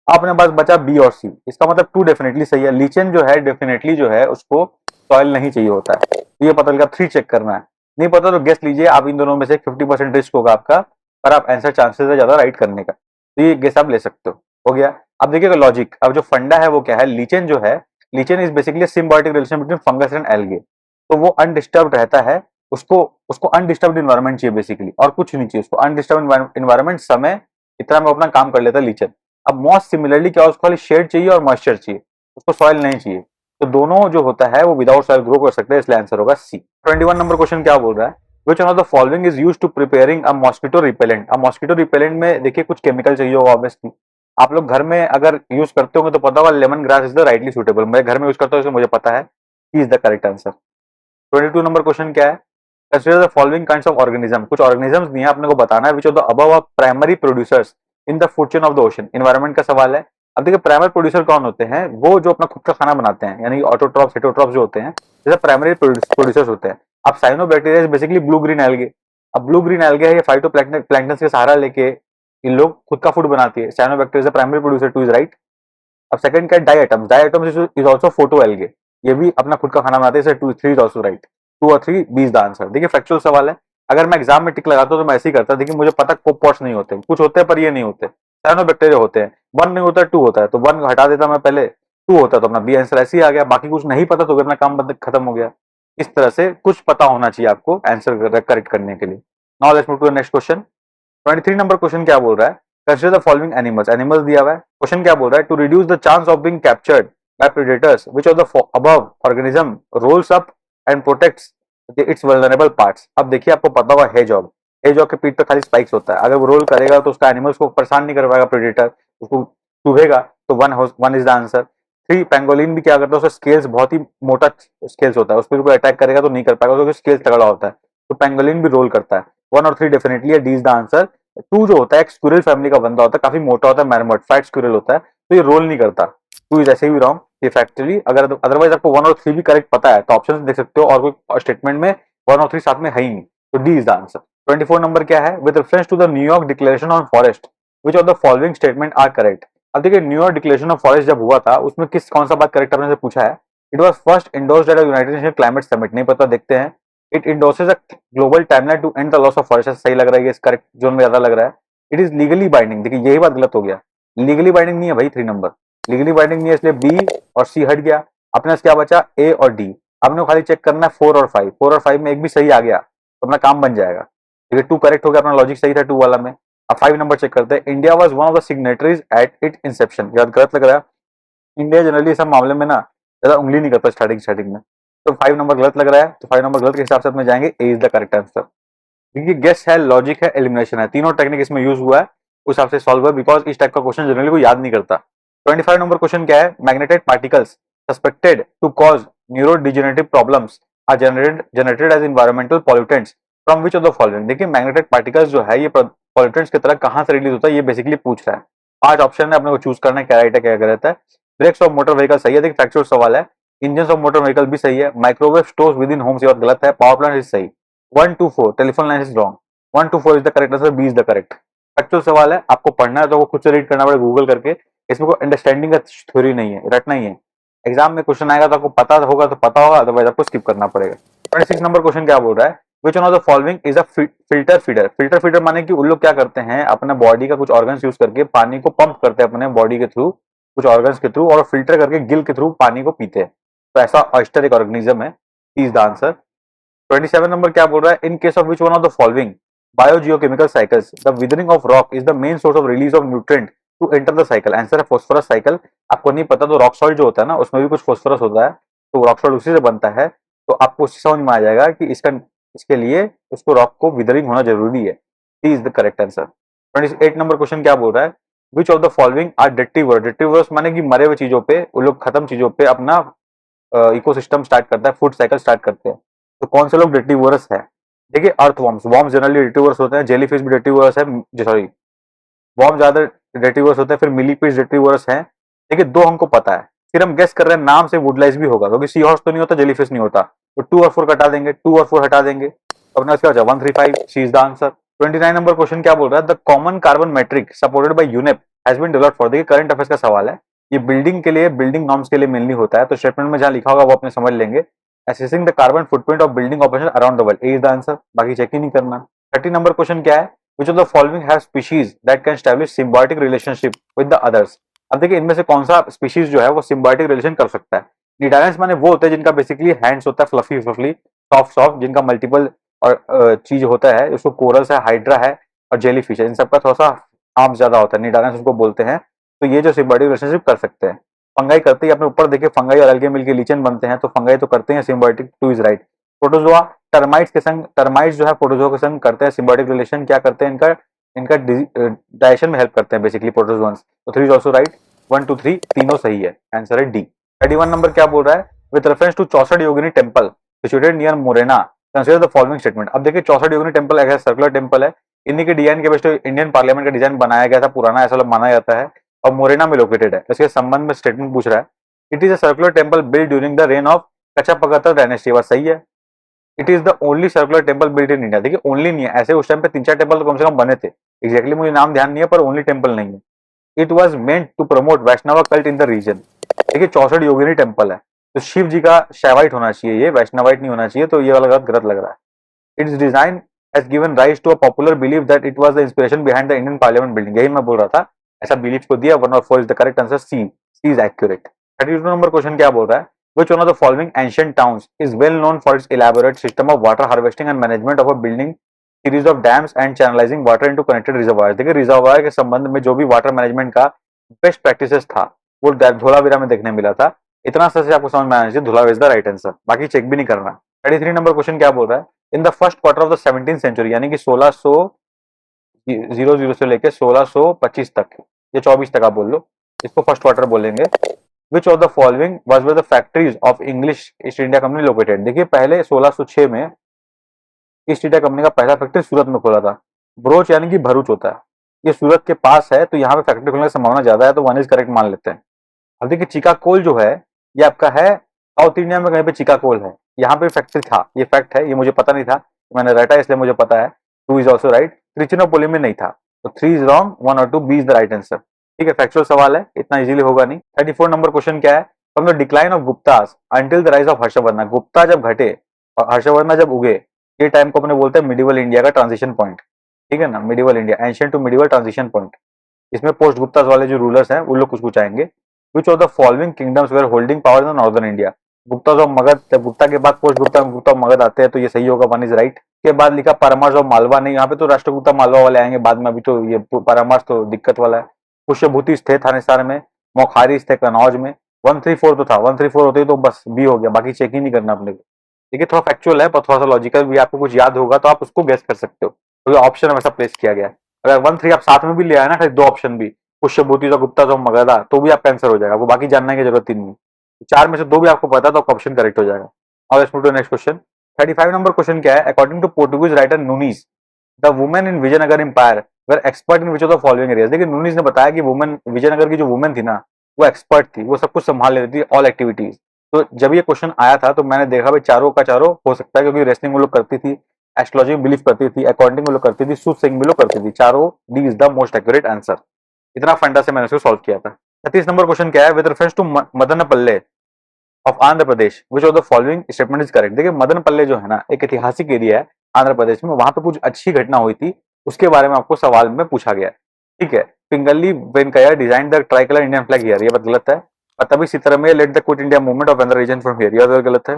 आपने बस बचा बी और सी। इसका मतलब 2 डेफिनेटली सही है। लीचेन जो है डेफिनेटली जो है उसको सॉइल नहीं चाहिए होता है। तो ये पता लगा। 3 चेक करना है। नहीं पता तो गेस लीजिए। आप इन दोनों में से 50% रिस्क होगा आपका, पर आप आंसर चांसेस है ज्यादा राइट करने का, तो ये गेस आप ले सकते हो गया। अब देखिएगा लॉजिक। अब जो फंडा है वो क्या है? लीचेन जो है, lichen is basically symbiotic relation between fungus and algae. तो वो अनडिस्टर्ब रहता है। उसको उसको अनडिस्टर्ब इन्वायरमेंट चाहिए बेसिकली, और कुछ नहीं चाहिए उसको। अनडिस्टर्ब इन्वायरमेंट, समय, इतना में अपना काम कर लेता है लीचेन। अब मॉस सिमिलरली क्या, उसको खाली शेड चाहिए और मॉइस्चर चाहिए, उसको सॉइल नहीं चाहिए। तो दोनों जो होता है वो विदाउट सॉइल ग्रो कर सकते हैं, इसलिए आंसर होगा सी। 21 नंबर क्वेश्चन क्या बोल रहा है? Which one of the following is used to preparing a mosquito repellent. अब मॉस्किटो रिपेलेंट में देखिए कुछ केमिकल चाहिए होगा ऑब्वियसली। आप लोग घर में अगर यूज करते होंगे तो पता होगा, lemon grass is the rightly suitable. मैं घर में यूज करता हूँ इसलिए मुझे पता है, he is the correct answer. 22 number question क्या है? Consider the following kinds of organism. कुछ ऑर्गेनिजम्स दिए हैं, अपने को बताना है which of the above are primary producers in the food chain of the ocean. Environment का सवाल है। अब देखिए प्राइमरी प्रोड्यूसर कौन होते हैं? वो जो अपना खुद का खाना बनाते हैं, यानी ऑटोट्रॉप्स, हेटरोट्रॉप्स जो होते हैं, जैसे प्राइमरी प्रोड्यूसर्स होते हैं। अब cyanobacteria basically blue green algae. अब ब्लू ग्रीन एल्गे है, ये फाइटोप्लैंक्टन के सहारा लेके इन लोग खुद का फूड बनाती है। Cyanobacteria primary producer, 2 is right. अब सेकंड क्या है? Diatoms is also photo algae. ये भी अपना खुद का खाना बनाते हैं, 2 3 इज आल्सो राइट। 2 और 3 बी इज द आंसर। देखिए फैक्चुअल सवाल है। अगर मैं एग्जाम में टिक लगाता हूं तो मैं ऐसे ही करता। देखिए मुझे पता कोपॉट्स नहीं होते, कुछ होते हैं पर ये नहीं होते। साइनोबैक्टीरिया होते हैं। 1 नहीं होता, 2 होता है, तो 1 हटा देता मैं पहले, 2 होता है, तो अपना बी आंसर ऐसे ही आ गया। बाकी कुछ नहीं पता तो भी अपना काम खत्म हो गया। इस तरह से कुछ पता होना चाहिए आपको आंसर करेक्ट करने के लिए। Now let's move to the next question. 23 number question क्या बोल रहा है? Consider the following animals. Animals दिया हुआ है। क्वेश्चन क्या बोल रहा है? To reduce the chance of being captured by predators which of the above organism rolls up and protects its vulnerable parts. अब देखिए आपको पता होगा हेजॉग, हेजॉग के पीठ पे खाली स्पाइक्स होता है। अगर वो रोल करेगा तो उसका एनिमल्स को परेशान नहीं कर पाएगा प्रेडेटर, उसको चुभेगा। तो 1 इज द आंसर। 3 पेंगोलिन भी क्या करता है? उसका स्केल्स बहुत ही मोटा स्केल्स होता है, उस पर कोई अटैक करेगा तो नहीं कर पाएगा, उसका स्केल्स तगड़ा होता है। तो पेंगोलिन भी रोल करता है। 1 और 3 डेफिनेटली है, डी इज द आंसर। 2 जो होता है एक स्क्विरल फैमिली का बंदा होता है, काफी मोटा होता है, मैरमोट फैट स्क्विरल होता है, तो ये रोल नहीं करता। 2 इज ऐसे भी रॉन्ग ये फैक्चुअली। अगर अदरवाइज आपको 1 और 3 भी करेक्ट पता है तो ऑप्शन देख सकते हो, और कोई स्टेटमेंट में 1 और 3 साथ में है ही नहीं, तो D is the answer. 24 number क्या है? With reference to the New York declaration on forest which of the following statement are correct. अब देखिए न्यूयॉर्क डिक्लेरेशन ऑफ फॉरेस्ट जब हुआ था उसमें कौन सा बात करेक्ट आपने से पूछा है? It was first endorsed at the United Nation climate summit. नहीं पता, देखते हैं। It endorses a global timeline to end the loss of forest. सही लग रहा है, ये करेक्ट जोन में ज्यादा लग रहा है। It is legally binding. देखिए यही बात गलत हो गया, लीगली बाइंडिंग नहीं है भाई। 3 नंबर लीगली बाइंडिंग नहीं है, इसलिए बी और सी हट गया। अपने क्या बचा? ए और डी। आपने खाली चेक करना है 4 और 5। 4 और 5 में एक भी सही आ गया तो अपना काम बन जाएगा। देखिए 2 करेक्ट हो गया, अपना लॉजिक सही था 2 वाला में। अब 5 नंबर चेक करते हैं। India was one of the signatories at it Inception. याद गलत लग रहा है। इंडिया जनरली सब मामले में ना ज्यादा उंगली नहीं करता स्टार्टिंग में, तो 5 नंबर गलत लग रहा है। तो 5 नंबर गलत के हिसाब से अपने जाएंगे, ए इज द करेक्ट आंसर। क्योंकि गेस है, लॉजिक है, एलिमिनेशन है, तीनों टेक्निक इसमें यूज हुआ है, उस हिसाब से सॉल्व हुआ। बिकॉज इस टाइप का क्वेश्चन जनरली कोई याद नहीं करता। 25 नंबर क्वेश्चन क्या है? Magnetite particles suspected to cause neurodegenerative problems are generated as environmental pollutants from which of the following. देखिए मैग्नेटाइट पार्टिकल्स जो है ये पॉल्यूटेंट्स की तरह कहाँ से रिलीज होता है, ये बेसिकली पूछ रहा है। 5 ऑप्शन है, अपने को चूज करना है क्या राइट है क्या गलत है। ब्रेक्स ऑफ मोटर व्हीकल सही है, देखिए फैक्चुअल सवाल है। इंजन ऑफ मोटर व्हीकल भी सही है। Microwave stores with in Holmes ये बात गलत है। पावर प्लांट इज सही। 1 to 4 telephone line is wrong. 1 to 4 is the correct answer, B is the correct. Factual सवाल है, आपको पढ़ना है तो आपको खुद से रीड करना पड़ेगा गूगल करके। इसमें कोई अंडरस्टैंडिंग का थ्योरी नहीं है, रटना ही है। एग्जाम में क्वेश्चन आएगा तो आपको पता होगा तो पता होगा, अदरवाइज आपको स्किप करना पड़ेगा। 26 नंबर क्वेश्चन क्या बोल रहा है, which one of the following is a filter feeder. Filter feeder माने कि उन लोग क्या करते हैं, अपने बॉडी का कुछ ऑर्गन्स यूज करके पानी को पंप करते हैं अपने बॉडी के थ्रू, कुछ ऑर्गन्स के थ्रू, और फिल्टर करके गिल के थ्रू पानी को पीते हैं। तो ऐसा ऑयस्टर एक ऑर्गेनिज्म है, इज द आंसर। 27 नंबर क्या बोल रहा है, in case of which one of the following biogeochemical cycles the weathering of rock is the main source of release of nutrient to enter the cycle. Answer है phosphorus cycle. आपको नहीं पता तो rock salt जो होता है ना, उसमें भी कुछ फॉस्फोरस होता है, तो रॉक सॉल्ट उसी से बनता है। तो आपको उससे समझ में आ जाएगा कि इसके लिए उसको रॉक को विदरिंग होना जरूरी है। D is the correct answer. 28 number question क्या बोल रहा है, which of the following are detritivores. Detritivores माने कि मरे हुए चीजों पे, वो लोग खत्म चीजों पे अपना इकोसिस्टम स्टार्ट करता है, फूड साइकिल स्टार्ट करते हैं। तो कौन से लोग डेट्रीवर्स है, देखिए अर्थवॉर्म्स, वॉर्म्स जनरली डेट्रीवर्स होते हैं, जेलीफिश भी डेट्रीवर्स है, सॉरी वॉर्म ज्यादा डेट्रीवर्स होते हैं, फिर मिलीपीड्स डेट्रीवर्स हैं। देखिए दो हमको पता है, फिर हम गेस कर रहे हैं नाम से वुडलाइस भी होगा, क्योंकि सी हॉर्स तो नहीं होता, जेलीफिश नहीं होता। तो 2 और 4 हटा देंगे, 2 और 4 हटा देंगे, अपने पास क्या बचा 135, C is the answer. 29 number question क्या बोल रहा है, the common carbon metric supported by UNEP has been developed for, देखिए करंट अफेयर्स का सवाल है, ये बिल्डिंग के लिए, बिल्डिंग नॉर्म्स के लिए मेनली होता है। तो स्टेटमेंट में जहां लिखा होगा वो अपने समझ लेंगे। Assessing the carbon footprint of building operation around the world, A is the answer, बाकी चेक ही नहीं करना। 30 नंबर क्वेश्चन क्या है, which of the following have species that can establish symbiotic relationship with the others। अब देखिए इनमें से कौन सा स्पीशीज जो है वो सिम्बायोटिक रिलेशन कर सकता है। निडालेंस माने वो होते हैं जिनका बेसिकली हैंड्स होता है फ्लफी फ्लफी सॉफ्ट सॉफ्ट, जिनका मल्टीपल और चीज होता है, उसको कोरल्स है, हाइड्रा है और जेलीफिश है, इन सबका थोड़ा सा आर्म ज्यादा होता है, निडालेंस उसको बोलते हैं। तो ये जो सिम्बायोटिक रिलेशनशिप कर सकते हैं। फंगाई करते ही, आपने ऊपर देखे फंगाई और अलगे मिलकर लीचेन बनते हैं, तो फंगाई तो करते हैं symbiotic, 2 is right. Protozoa termites के संग, टर्माइट्स जो है प्रोटोजोआ के संग करते हैं सिम्बायोटिक रिलेशन, क्या करते हैं, इनका इनका डाइजेशन में हेल्प करते हैं बेसिकली प्रोटोजोन्स। तो 3 इज आल्सो राइट, 1 2 3 तीनों सही है, आंसर है डी। 31 नंबर क्या बोल रहा है, with reference to 64 Yogini temple situated near Morena consider the following statement. अब देखिए 64 योगिनी टेंपल एक सर्कुलर टेंपल है, इन्हीं के डिजाइन के बेस पे इंडियन पार्लियामेंट का डिजाइन बनाया गया था पुराना, ऐसा माना जाता है, और मोरेना में लोकेटेड है। इसके संबंध में स्टेटमेंट पूछ रहा है, it is a circular temple build during the reign of Kachchhapaghata dynasty, बात सही है। It is the only circular temple built in India, देखिए ओनली नहीं है, ऐसे उस टाइम पे 3-4 टेंपल तो कम से कम बने थे, एग्जैक्टली मुझे नाम ध्यान नहीं है, पर ओनली टेंपल नहीं है। It was meant to promote Vaishnava cult in the region. देखिए 64 योगिनी टेंपल है, तो शिव जी का शैवाइट होना चाहिए, ये वैष्णवाइट नहीं होना चाहिए, तो ये वाला गलत लग रहा है। Its design has given rise to a popular belief that it was the inspiration behind the Indian parliament building, यही मैं बोल रहा था, ऐसा बिलीफ को दिया। 1 और 4 is the correct answer, C is accurate. 32 number question क्या बोल रहा है, which one of the following ancient towns is well known for its elaborate system of water harvesting and management of a building series of dams and channelizing water into connected reservoirs। देखिए reservoir के संबंध में जो भी water management का best practices था वो धोलावीरा में देखने मिला था। इतना से आपको समझ में आना चाहिए, Dholavira is the right answer, बाकी चेक भी नहीं करना। 33 नंबर क्वेश्चन क्या बोल रहा है, in the first quarter of the 17th century, यानी कि 1600 से लेके 1625 तक या 24 तक आप बोल लो, इसको फर्स्ट क्वार्टर बोलेंगे। Which of the following was where the factories of English East India Company located। देखिए पहले 1606 में ईस्ट इंडिया कंपनी का पहला फैक्ट्री सूरत में खोला था। ब्रोच यानी कि भरूच होता है, ये सूरत के पास है, तो यहाँ पे फैक्ट्री खोलने की संभावना ज्यादा है, तो 1 इज करेक्ट मान लेते हैं। अब देखिए चिकाकोल जो है ये आपका है साउथ इंडिया में कहीं पे चिकाकोल है, यहाँ पे फैक्ट्री था, ये फैक्ट है, ये मुझे पता नहीं था, मैंने रटा इसलिए मुझे पता है। 2 इज ऑल्सो राइट। त्रिचिनोपोली में नहीं था, तो 3 इज रॉन्ग, 1 और 2, B is the right answer. ठीक है, फैक्चुअल सवाल है, इतना इजीली होगा नहीं। 34 नंबर क्वेश्चन क्या है, from the decline of Guptas until the rise of Harshvardhan. Gupta जब घटे और हर्षवर्धन जब उगे, ये टाइम को अपने बोलते हैं मिडिवल इंडिया का ट्रांजिशन पॉइंट। ठीक है ना, medieval India, ancient to medieval transition point. इसमें पोस्ट गुप्ता वाले जो रूलर्स हैं वो लोग कुछ आएंगे। Which of the following kingdoms were holding power in northern India. Gupta और मगध, जब गुप्ता के बाद पोस्ट गुप्ता गुप्ता मगध आते हैं, तो ये सही होगा, 1 इज राइट। के बाद लिखा परमार्स और मालवा, नहीं यहाँ पे तो राष्ट्रगुप्ता मालवा वाले आएंगे बाद में, अभी तो ये परमार्स तो दिक्कत वाला है। पुष्यभूति थे थानेसर में, मोखारी थे कनौज में। 134 तो था, 134 होते तो बस बी हो गया, बाकी चेक ही नहीं करना अपने को। देखिए थोड़ा फैक्चुअल है पर थोड़ा सा लॉजिकल भी, आपको कुछ याद होगा तो आप उसको गेस कर सकते हो, तो ऑप्शन वैसा प्लेस किया गया है। अगर 1-3 आप साथ में भी ले आए ना, फिर 2 ऑप्शन भी, पुष्यभूति गुप्ता तो मगधा, तो भी आपका आंसर हो जाएगा, वो बाकी जानने की जरूरत ही नहीं है। 4 में से 2 भी आपको पता तो ऑप्शन करेक्ट हो जाएगा। और let's move to next question. 35 number question क्या है, according to Portuguese writer Nunes the women in Vijayanagara empire were expert in which of the following areas. देखिए नूनीस ने बताया कि वुमेन, विजयनगर की जो वुमेन थी ना, वो एक्सपर्ट थी, वो सब कुछ संभाल लेती थी, ऑल एक्टिविटीज। तो जब ये क्वेश्चन आया था तो मैंने देखा भाई चारों का चारों हो सकता है, क्योंकि रेसलिंग वो लोग करती थी, एस्ट्रोलॉजी में बिलीव करती थी, अकाउंटिंग वो लोग करती थी, सूट सेइंग भी लोग करती थी, चारों D is the most accurate answer. इतना फंडा से मैंने उसको सॉल्व किया था। 36 नंबर क्वेश्चन क्या है, with reference to Madanapalle of Andhra Pradesh which of the following statement is correct. देखिए मदनपल्ले जो है ना एक ऐतिहासिक एरिया है आंध्र प्रदेश में, वहां पे कुछ अच्छी घटना हुई थी, उसके बारे में आपको सवाल में पूछा गया है। ठीक है, Pingali Venkayya design the tricolour Indian flag here, ये बात गलत है। और तभी Sitaramayya led the quit India movement of other region from here, ये बात गलत है।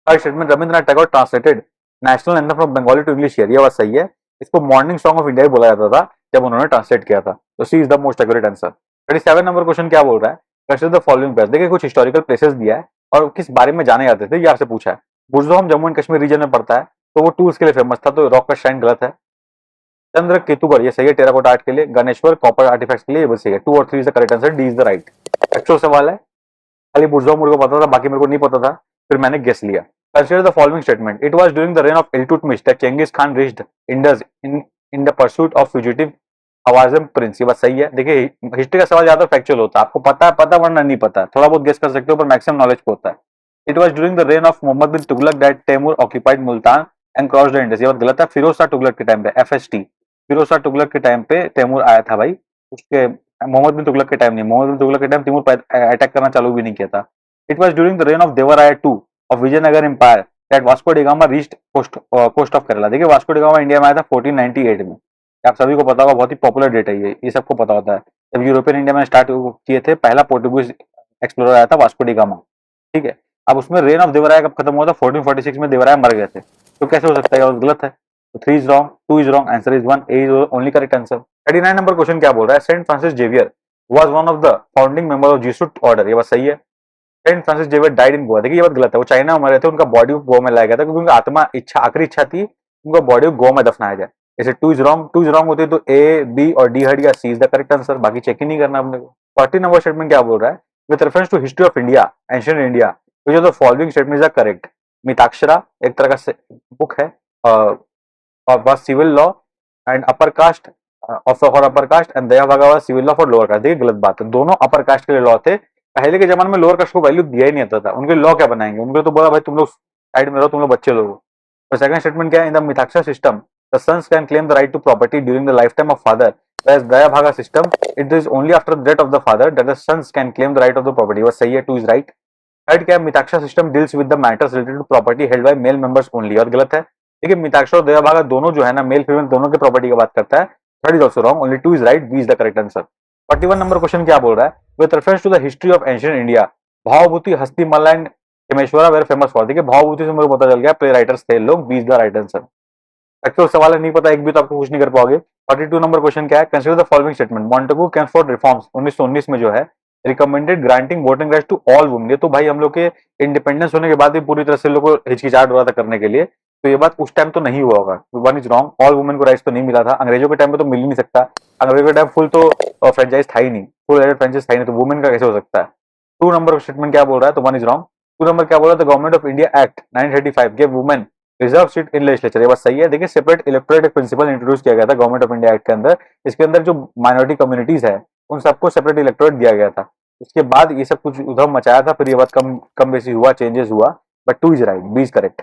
हर statement Rabindranath Tagore translated national anthem from Bengali to English here, ये बात सही है। इसको मॉर्निंग सॉन्ग ऑफ इंडिया बोला जाता था जब उन्होंने ट्रांसलेट किया था, तो C is the most accurate answer. 37 number question क्या बोल रहा है, कंसीडर द फॉलोइंग प्लेस। देखिए कुछ हिस्टोरिकल प्लेसेस दिया है और किस बारे में जाने जाते थे ये आपसे पूछा है। बुरजोम जम्मू एंड कश्मीर रीजन में पड़ता है, तो वो टूल्स के लिए फेमस था, तो रॉक का शाइन गलत है। चंद्र केतुगढ़ ये सही है टेराकोटा आर्ट के लिए, गणेश्वर कॉपर आर्टिफैक्ट्स के लिए, ये भी सही है। 2 और 3 is the correct answer, D is the right. Actual सवाल है, खाली बुरजोम मुझे को पता था, बाकी मेरे को नहीं पता था, फिर मैंने गेस लिया। Consider the following statement, it was during the reign of Iltutmish that Genghis Khan reached Indus in the pursuit of fugitive Khwarazmian prince, ये बात सही है। देखिए हिस्ट्री का सवाल ज्यादा फैक्चुअल होता है, आपको पता है पता वरना नहीं पता है, थोड़ा बहुत गेस कर सकते हो पर मैक्सिमम नॉलेज को होता है। It was during the reign of Mohammad bin Tughlaq that Timur occupied Multan and crossed the Indus, ये बात गलत है। फिरोज शाह तुगलक के टाइम पे, एफएसटी, फिरोज शाह तुगलक के टाइम पे तैमूर आया था भाई, उसके मोहम्मद बिन तुगलक के टाइम नहीं, मोहम्मद बिन तुगलक के टाइम तैमूर अटैक करना चालू भी नहीं किया था। It was during the reign of Devaraya two of Vijayanagar empire that Vasco da Gama reached coast of Kerala. देखिए वास्को डी गामा इंडिया में आया था 1498 में, आप सभी को पता होगा, बहुत ही पॉपुलर डेट है ये सबको पता होता है। जब यूरोपियन इंडिया में स्टार्ट किए थे, पहला पोर्टुगीज एक्सप्लोरर आया था वास्को डी गामा। ठीक है, अब उसमें रेन ऑफ देवराया कब खत्म हुआ था, 1446 में देवराया मर गए थे, तो कैसे हो सकता है, और गलत है। तो 3 is wrong, 2 is wrong, answer is 1, A is only correct answer. 39 number question क्या बोल रहा है, Saint Francis Xavier was one of the founding member of Jesuit order, ये बात सही है। Saint Francis Xavier died in Goa, देखिए ये बात गलत है, वो चाइना में मरे थे, उनका बॉडी गोवा में लाया गया था, क्योंकि उनका आत्मा इच्छा आखिरी इच्छा थी उनका बॉडी गोवा में दफनाया जाए। जैसे 2 इज रॉन्ग, 2 इज रॉन्ग होती तो ए बी और डी हट या सी इज द करेक्ट आंसर, बाकी चेक ही नहीं करना अपने को। 40 नंबर स्टेटमेंट क्या बोल रहा है, with reference to history of India ancient India which of the following statement is correct. Mitakshara एक तरह का बुक है was civil law and upper caste for upper caste and दया भागा was civil law for lower caste। देखिए गलत बात है, दोनों अपर कास्ट के लिए लॉ थे। पहले के जमाने में लोअर कास्ट को वैल्यू दिया ही नहीं आता था, उनके लॉ क्या बनाएंगे, उनको तो बोला भाई तुम लोग साइड में रहो, तुम लोग बच्चे लोग। तो सेकंड स्टेटमेंट क्या है, in the Mitakshara system the sons can claim the right to property during the life time of father, whereas Dayabhaga system it is only after the death of the father that the sons can claim the right of the property, वो सही है, 2 is right. Third क्या है, Mitakshara system deals with the matters related to property held by male members only, और गलत है। देखिए मिताक्षर और दया भागा दोनों जो है ना मेल फीमेल दोनों के प्रॉपर्टी की बात करता है, third is also wrong, only 2 is right, B is the correct answer. 41 number question क्या बोल रहा है, with reference to the history of ancient India Bhavabhuti Hastimalla and Hemeshvara were famous for. देखिए भावभूति से मेरे को पता चल गया प्ले राइटर्स थे लोग, B is the right answer. Actual सवाल है, नहीं पता एक भी तो आपको कुछ नहीं कर पाओगे। 42 नंबर क्वेश्चन क्या है, consider the following statement, Montagu camp for reforms 1919 में जो है recommended granting voting rights to all women, ये तो भाई हम लोग के इंडिपेंडेंस होने के बाद भी पूरी तरह से लोगों को हिचकिचाहट हो रहा था करने के लिए, तो ये बात उस टाइम तो नहीं हुआ होगा, 1 इज रॉन्ग, ऑल वुमेन को राइट्स तो नहीं मिला था, अंग्रेजों के टाइम में तो मिल ही नहीं सकता, अंग्रेजों के टाइम फुल तो फ्रेंचाइज था ही नहीं, फुल फ्रेंचाइज था ही नहीं, तो वुमेन का कैसे हो सकता है। 2 नंबर स्टेटमेंट क्या बोल रहा है, तो 1 इज रॉन्ग। 2 नंबर क्या बोल रहा है, the government of India act 1935 give women reserve seat in legislature, ये बात सही है। देखिए सेपरेट इलेक्टोरेट प्रिंसिपल इंट्रोड्यूस किया गया था गवर्नमेंट ऑफ इंडिया एक्ट के अंदर, इसके अंदर जो माइनॉरिटी कम्युनिटीज है उन सबको सेपरेट इलेक्टोरेट दिया गया था, उसके बाद ये सब कुछ उधम मचाया था, फिर ये बात कम कम बेसी हुआ, चेंजेस हुआ, but 2 is right, B is correct.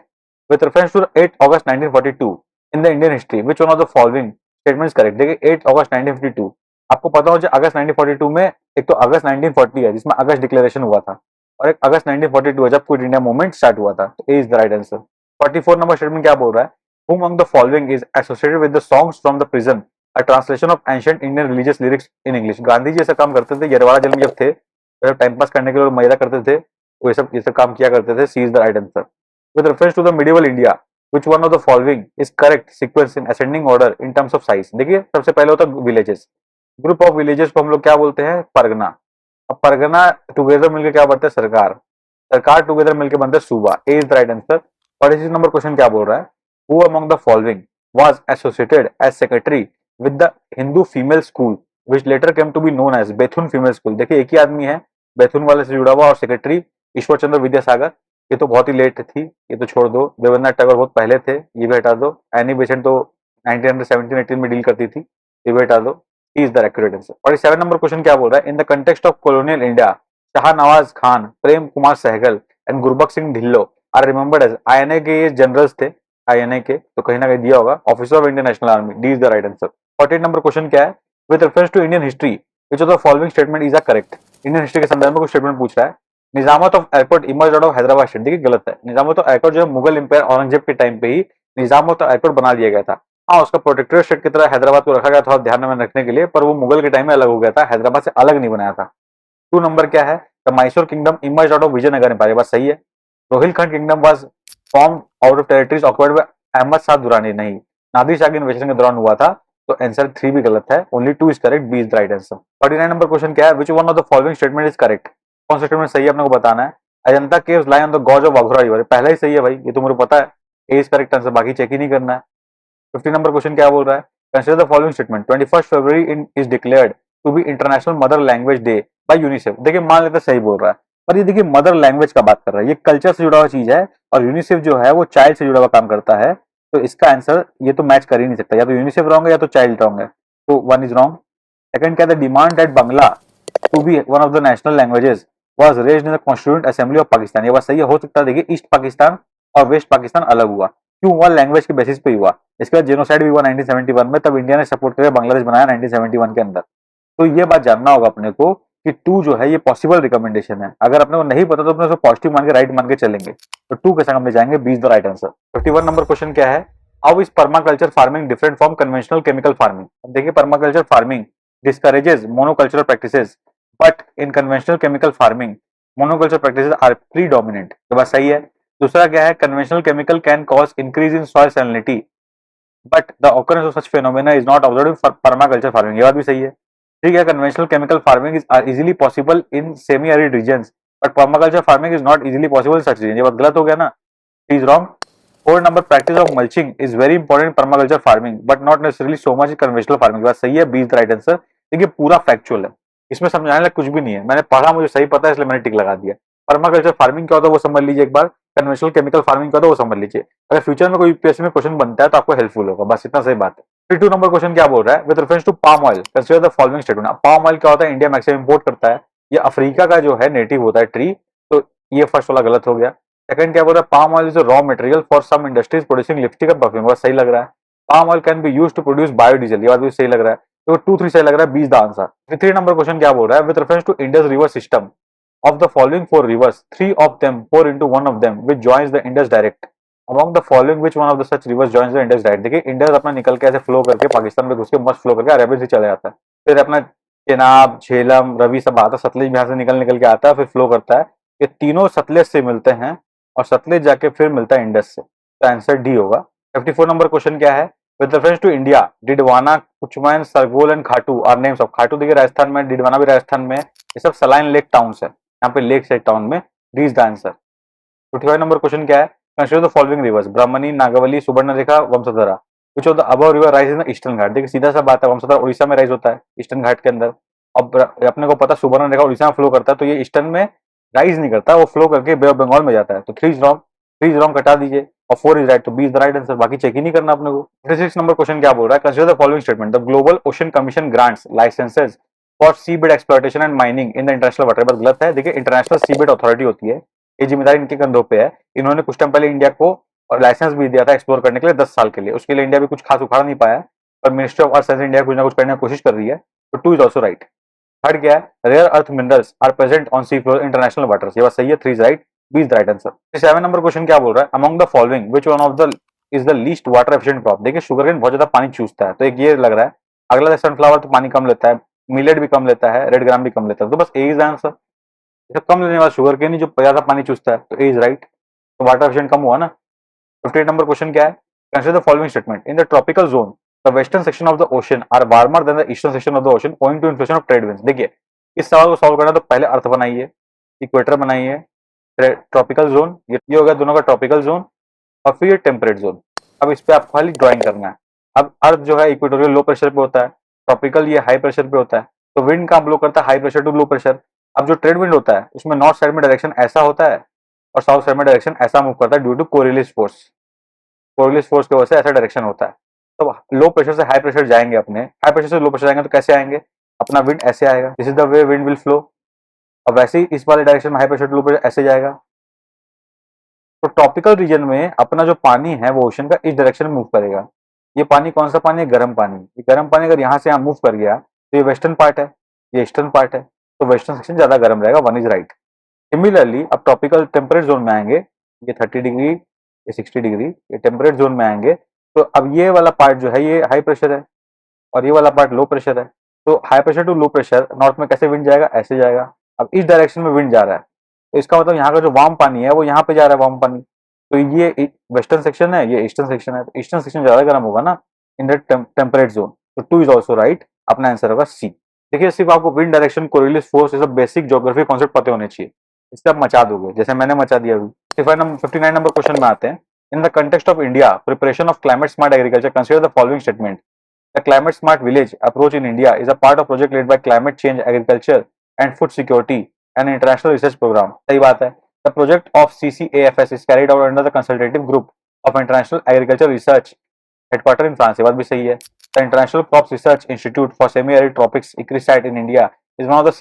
With reference to 8 August 1942 in the Indian history which one of the following statements correct. देखिए 8 अगस्त 1952 आपको पता हो जो अगस्त 1942 में एक तो अगस्त 1940 है जिसमें अगस्त डिक्लेरेशन हुआ था, और एक अगस्त 1942 है जब क्विट इंडिया मूवमेंट स्टार्ट हुआ था, तो A is the right answer. 44 number statement क्या बोल रहा है, whom among the following is associated with the songs from the prison a translation of ancient Indian religious lyrics in English। Gandhi ji ऐसा काम करते थे, यरवाड़ा जेल में जब थे तो टाइम पास करने के लिए मजा करते थे, वो ये सब काम किया करते थे, C is the right answer. With reference to the medieval India which one of the following is correct sequence in ascending order in terms of size। देखिए सबसे पहले होता है विलेजेस, ग्रुप ऑफ विलेजेस को हम लोग क्या बोलते हैं, परगना। अब परगना टुगेदर मिलकर क्या बनता है, सरकार, सरकार टुगेदर मिलकर बनता है सूबा, A is the right answer. 46 number question क्या बोल रहा है, who among the following was associated as secretary with the Hindu female school which later came to be known as Bethune female school. देखिए एक ही आदमी है बेथुन वाले से जुड़ा हुआ, और सेक्रेटरी ईश्वर चंद्र विद्यासागर, ये तो बहुत ही लेट थी, ये तो छोड़ दो। देवेंद्रनाथ टैगोर बहुत पहले थे, ये भी हटा दो। एनी बेसेंट तो 1917-18 में डील करती थी, ये भी हटा दो। D is the accurate answer. 47 number question क्या बोल रहा है, in the context of colonial India Shahnawaz Khan, Prem Kumar Sahgal and Gurbaksh Singh Dhillon are remembered as, INA के ये जनरल्स थे, आईएनए के, तो कहीं ना कहीं दिया होगा, officer of Indian national army, D is the right answer. 48 number question क्या है, with reference to Indian history which of the following statement is a correct. Indian history के संदर्भ में कुछ स्टेटमेंट पूछ रहा है। Nizamat of Arcot emerge out of Hyderabad state, देखिए गलत है। निजामत ऑफ एयरपोर्ट जो है मुगल एम्पायर औरंगजेब के टाइम पे ही निजामत एयरपोर्ट बना दिया गया था। हाँ, उसका प्रोटेक्टोरेट स्टेट की तरह हैदराबाद को रखा गया था ध्यान में रखने के लिए, पर वो मुगल के टाइम में अलग हो गया था, हैदराबाद से अलग नहीं बनाया था। 2 नंबर क्या है, the Mysore kingdom emerge out of Vijayanagar empire, बात सही है। Rohilkhand kingdom was form out of territories occupied by Ahmad Shah Durrani, नहीं, नादिर शाह की इन्वेस्टिगेशन के दौरान हुआ था, तो आंसर 3 भी गलत है, only 2 is correct, B is the right answer. 49 number question क्या है, which one of the following statement is correct, कौन सा स्टेटमेंट सही है अपने को बताना है। Ajanta caves lie on the gorge of Waghora river, पहला ही सही है भाई, ये तो मुझे पता है, ए इज करेक्ट आंसर, बाकी चेक ही नहीं करना है। 50 नंबर क्वेश्चन क्या बोल रहा है, consider the following statement, 21 February in is declared to be International Mother Language Day by UNICEF. देखिए मान लेते सही बोल रहा है, पर ये देखिए मदर लैंग्वेज का बात कर रहा है, ये कल्चर से जुड़ा हुआ चीज है, और यूनिसेफ जो है वो चाइल्ड से जुड़ा हुआ काम करता है, तो इसका आंसर ये तो मैच कर ही नहीं सकता, या तो यूनिसेफ रॉन्ग है या तो चाइल्ड रॉन्ग है, तो 1 इज रॉन्ग। सेकंड क्या, the demand that Bangla to be one of the national languages was raised in the constituent assembly of Pakistan, ये बात सही है, हो सकता है। देखिए ईस्ट पाकिस्तान और वेस्ट पाकिस्तान अलग हुआ, क्यों हुआ, लैंग्वेज के बेसिस पे हुआ। इसके बाद जेनोसाइड भी हुआ 1971 में, तब इंडिया ने सपोर्ट करके बांग्लादेश बनाया 1971 के अंदर। तो ये बात जानना होगा अपने को कि 2 जो है ये पॉसिबल रिकमेंडेशन है, अगर अपने को नहीं पता तो अपने उसको पॉजिटिव मान के राइट मान के चलेंगे, तो 2 के संग हम ले जाएंगे, B is the right answer. 51 number question क्या है, how is permaculture farming different from conventional chemical farming. अब देखिए permaculture farming discourages monocultural practices, but in conventional chemical farming monoculture practices are predominant, तो बात सही है। दूसरा क्या है, conventional chemical can cause increase in soil salinity but the occurrence of such phenomena is not observed in permaculture farming, ये बात भी सही है। ठीक है, conventional chemical farming is easily possible in semi arid regions but permaculture farming is not easily possible in such region, ये बात गलत हो गया ना, is wrong. 4 number, practice of mulching is very important in permaculture farming but not necessarily so much in conventional farming, बात सही है, B is the right answer. देखिए पूरा फैक्चुअल है, इसमें समझाने लायक कुछ भी नहीं है, मैंने पढ़ा, मुझे सही पता है, इसलिए मैंने टिक लगा दिया। पर्माकल्चर फार्मिंग क्या होता है वो समझ लीजिए एक बार, कन्वेंशनल केमिकल फार्मिंग क्या होता है वो समझ लीजिए, अगर फ्यूचर में कोई यूपीएससी में क्वेश्चन बनता है तो आपको हेल्पफुल होगा, बस इतना सही बात है। 52 नंबर क्वेश्चन क्या बोल रहा है, with reference to palm oil consider the following statement. Palm oil क्या होता है, इंडिया मैक्सिमम इंपोर्ट करता है, ये अफ्रीका का जो है नेटिव होता है ट्री, तो ये फर्स्ट वाला गलत हो गया। सेकंड क्या बोल रहा है, palm oil is a raw material for some industries producing lipstick and perfume, बस सही लग रहा है। Palm oil can be used to produce biodiesel, ये बात भी सही लग रहा है, तो 2 3 सही लग रहा है, 20 द आंसर। 3 नंबर क्वेश्चन क्या बोल रहा है, with reference to Indus river system of the following 4 rivers, 3 of them pour into one of them which joins the Indus direct, among the following which one of the such rivers joins the Indus direct। देखिए Indus अपना निकल के ऐसे flow करके पाकिस्तान में घुस के मस्त फ्लो करके अरेबियन सी चला जाता है, फिर अपना चेनाब झेलम रवि सब आता है, सतलज यहाँ से निकल के आता है, फिर फ्लो करता है, ये तीनों सतलज से मिलते हैं और सतलज जाके फिर मिलता है इंडस से, तो आंसर डी होगा। 54 नंबर क्वेश्चन क्या है, with reference to India Didwana Kuchaman Sargol and Khatu are names of, Khatu देखिए राजस्थान में, डिडवाना भी राजस्थान में, ये सब सलाइन लेक टाउन्स है, यहाँ पे लेक साइड टाउन में, D is the answer. 55 number question क्या है, consider the following rivers, Brahmani Nagavali Subarnarekha Vamsadhara, which of the above river rise in the eastern Ghat. देखिए सीधा सा बात है, वंशधारा उड़ीसा में राइज होता है ईस्टर्न घाट के अंदर, अब अपने को पता सुवर्णरेखा उड़ीसा में फ्लो करता है, तो ये ईस्टर्न में राइज नहीं करता, वो फ्लो करके बे ऑफ बंगाल में जाता है, तो 3 इज रॉन्ग, 3 इज रॉन्ग कटा दीजिए और 4 इज राइट, तो B is the right answer, बाकी चेक ही नहीं करना अपने को। 56 नंबर क्वेश्चन क्या बोल रहा है, consider the following statement, the Global Ocean Commission grants licenses for seabed exploitation and mining in the international water, बात गलत है। देखिए इंटरनेशनल सीबेड अथॉरिटी होती है, ये जिम्मेदारी इनके कंधों पे है, इन्होंने कुछ टाइम पहले इंडिया को और लाइसेंस भी दिया था एक्सप्लोर करने के लिए 10 साल के लिए, उसके लिए इंडिया भी कुछ खास उखाड़ नहीं पाया, पर ministry of earth science India कुछ ना कुछ करने की कोशिश कर रही है, तो 2 इज ऑल्सो राइट। थर्ड क्या है, rare earth minerals are present on sea floor international waters, ये बात सही है, 3 is right, B is the right answer. 7 number question क्या बोल रहा है, among the following which one of the is the least water efficient crop. देखिए sugarcane बहुत ज्यादा पानी चूसता है, तो एक ये लग रहा है, अगला सनफ्लावर तो पानी कम लेता है, मिलेट भी कम लेता है, रेड ग्राम भी कम लेता है, तो बस ए इज आंसर, कम लेने वाला शुगरकेन ही जो ज्यादा पानी चूसता है, तो ए इज राइट, तो वाटर एफिशिएंट कम हुआ ना। 58 नंबर क्वेश्चन क्या है, consider the following statement, in the tropical zone the western section of the ocean are warmer than the eastern section of the ocean owing to inflation of trade winds. देखिए इस सवाल को solve करना तो पहले अर्थ बनाइए, इक्वेटर बनाइए, tropical zone, ये हो गया दोनों का ट्रॉपिकल जोन, और फिर ये टेम्परेट जोन। अब इस पे आपको खाली ड्राइंग करना है। अब अर्थ जो है इक्वेटोरियल लो प्रेशर पे होता है, ट्रॉपिकल ये हाई प्रेशर पे होता है, तो विंड कहाँ ब्लो करता है, high pressure to low pressure. अब जो ट्रेड विंड होता है उसमें नॉर्थ साइड में डायरेक्शन ऐसा होता है और साउथ साइड में डायरेक्शन ऐसा मूव करता है due to Coriolis force, Coriolis force की वजह से ऐसा डायरेक्शन होता है। तो लो प्रेशर से हाई प्रेशर जाएंगे, अपने हाई प्रेशर से लो प्रेशर जाएंगे तो कैसे आएंगे, अपना विंड ऐसे आएगा, this is the way wind will flow. अब वैसे ही इस वाले डायरेक्शन में high pressure to low pressure ऐसे जाएगा। तो ट्रॉपिकल रीजन में अपना जो पानी है वो ओशन का इस डायरेक्शन में मूव करेगा। ये पानी कौन सा पानी है, गर्म पानी। ये गर्म पानी अगर यहाँ से यहाँ मूव कर गया तो ये वेस्टर्न पार्ट है, ये ईस्टर्न पार्ट है, तो वेस्टर्न सेक्शन ज्यादा गर्म रहेगा, वन इज राइट। सिमिलरली अब ट्रॉपिकल टेम्परेट जोन में आएंगे, ये 30 डिग्री, ये 60 डिग्री, ये टेम्परेट जोन में आएंगे। तो अब ये वाला पार्ट जो है ये हाई प्रेशर है और ये वाला पार्ट लो प्रेशर है। तो high pressure to low pressure north में कैसे विंड जाएगा, ऐसे जाएगा। अब इस डायरेक्शन में विंड जा रहा है तो इसका मतलब यहाँ का जो वार्म पानी है वो यहाँ पे जा रहा है, वार्म पानी। तो ये वेस्टर्न सेक्शन है, ये ईस्टर्न सेक्शन है, तो ईस्टर्न सेक्शन ज्यादा गर्म होगा ना इन द टेम्परेट जोन। तो 2 इज ऑल्सो राइट, अपना आंसर होगा सी। देखिए सिर्फ आपको विंड डायरेक्शन, कोरिलेस फोर्स, ये सब बेसिक ज्योग्राफी कॉन्सेप्ट पते होने चाहिए, इससे आप मचा दोगे जैसे मैंने मचा दिया अभी। 59 नंबर क्वेश्चन में आते हैं। In the context of India preparation of climate smart agriculture consider the following statement. The climate smart village approach in India is a part of project led by climate change agriculture and food security and international research program. सही बात है। The project of CCAFS is carried out under the consultative group of international agriculture research headquarter in France. ये बात भी सही है। The international crops research institute for semi arid tropics ICRISAT in India is one of the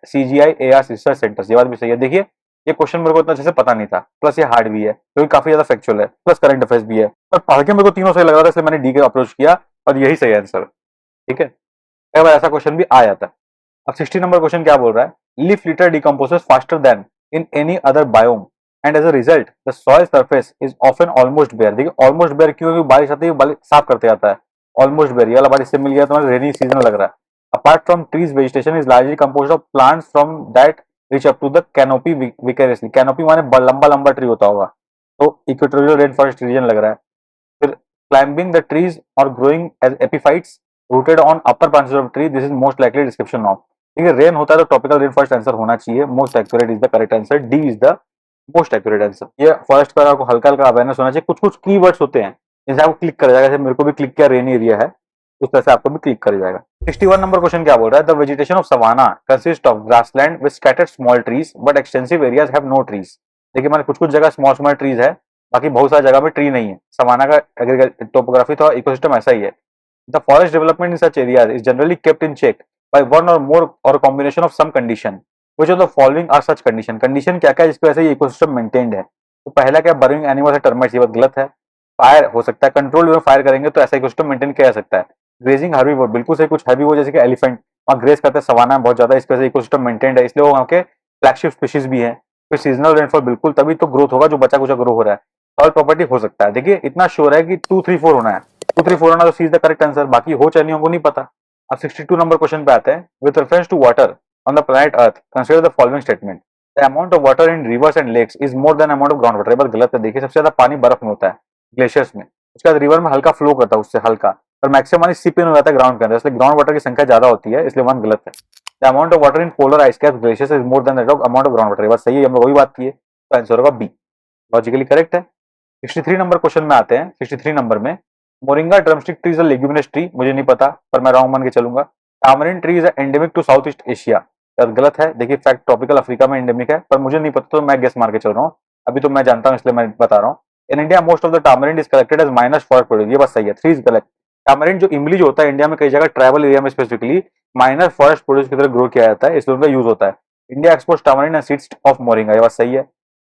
CGI-AR research centres. ये बात भी सही है। देखिए ये क्वेश्चन मेरे को इतना अच्छे से पता नहीं था, प्लस ये हार्ड भी है क्योंकि काफी ज्यादा फैक्चुअल है, प्लस करंट अफेयर्स भी है, पर पढ़ के मेरे को तीनों सही लग रहा था इसलिए मैंने डी के अप्रोच किया और यही सही आंसर। ठीक है, कई बार ऐसा क्वेश्चन भी आ जाता है। अब 60 नंबर क्वेश्चन क्या बोल रहा है, leaf litter decomposes faster than in any other biome and as a result the soil surface is often almost bare. देखिए ऑलमोस्ट बेयर क्यों, क्योंकि बारिश आती है साफ करते जाता है। ऑलमोस्ट बेयर ये वाला बारिश से मिल गया तो रेनी सीजन लग रहा है। Apart from trees vegetation is largely composed of plants from that reach up to the canopy vicariously. Canopy माने लंबा लंबा ट्री होता होगा, तो इक्वेटोरियल रेन फॉरेस्ट रीजन लग रहा है। फिर क्लाइंबिंग द ट्रीज और growing as epiphytes rooted on upper branches of tree, this is most likely description of. ठीक है, रेन होता है तो ट्रॉपिकल रेन फॉरेस्ट आंसर होना चाहिए। Most accurate is the correct answer, D is the most accurate answer. ये forest का आपको हल्का हल्का अवेयरनेस होना चाहिए। कुछ कुछ कीवर्ड्स होते हैं जैसे आपको क्लिक कर जाएगा, जैसे मेरे को भी क्लिक किया रेन एरिया है, उस तरह से आपको भी क्लिक कर जाएगा। 61 नंबर क्वेश्चन क्या बोल रहा है, the vegetation of savanna consist of grassland with scattered small trees but extensive areas have no trees. देखिए मैंने कुछ कुछ जगह स्मॉल स्मॉल ट्रीज है, बाकी बहुत सारी जगह में ट्री नहीं है। सवाना का टोपोग्राफी तो इकोसिस्टम ऐसा ही है। The forest development in such areas is generally kept in check by one or more or combination of some condition which of the following are such condition. Condition क्या क्या है जिसकी वजह से ये इकोसिस्टम मेंटेन्ड है। तो पहला क्या, बर्निंग एनिमल्स है, टर्माइट्स, ये बात गलत है। फायर हो सकता है, कंट्रोल में फायर करेंगे तो ऐसा इकोसिस्टम मेंटेन किया जा सकता है। ग्रेजिंग हर्बीवोर बिल्कुल सही, कुछ हर्बीवोर जैसे कि एलिफेंट वहाँ ग्रेज करते हैं, सवाना बहुत ज्यादा, इस वजह से इकोसिस्टम मेंटेन्ड है, इसलिए वो वहाँ के फ्लैगशिप स्पीशीज भी है। फिर सीजनल रेनफॉल बिल्कुल, तभी तो ग्रोथ होगा जो बचा कुचा ग्रो हो रहा है। सॉइल प्रॉपर्टी हो सकता है, देखिए इतना श्योर है कि 2 3 4 होना है, 2 3 4 होना तो C is the correct answer, बाकी हो चाहे नहीं हो नहीं पता। अब 62 नंबर क्वेश्चन पे आते हैं। With reference to water on the planet earth consider the following statement. The amount of water in rivers and lakes is more than amount of ground water. ये बात गलत है। देखिए सबसे ज्यादा पानी बर्फ में होता है, ग्लेशियर्स में, उसके बाद रिवर में हल्का फ्लो करता है उससे हल्का, और मैक्सिमम सिप इन हो जाता है ग्राउंड के अंदर, इसलिए ग्राउंड वाटर की संख्या ज्यादा होती है, इसलिए वन गलत है। The amount of water in polar ice cap glaciers is more then that of amount of ground water. ये बात सही है, हम लोग वही बात की है, तो आंसर होगा बी, लॉजिकली करेक्ट है। 63 नंबर क्वेश्चन में आते हैं। 63 नंबर में moringa drumstick tree is a leguminous tree, मुझे नहीं पता पर मैं रॉन्ग मान के चलूंगा। Tamarind tree is endemic to south east Asia, गलत है। देखिए फैक्ट ट्रॉपिकल अफ्रीका में एंडेमिक है, पर मुझे नहीं पता तो मैं गेस मार के चल रहा हूँ, अभी तो मैं जानता हूँ इसलिए मैं बता रहा हूँ। In India most of the tamarind is collected as minor forest produce, ये बात सही है, 3 इज करेक्ट। टामरिन जो इमली जो होता है इंडिया में कई जगह ट्राइबल एरिया में स्पेसिफिकली माइनर फॉरेस्ट प्रोड्यूस की तरह ग्रो किया जाता है, इसलिए उनका यूज होता है। India exports tamarind and seeds of moringa, ये बात सही है।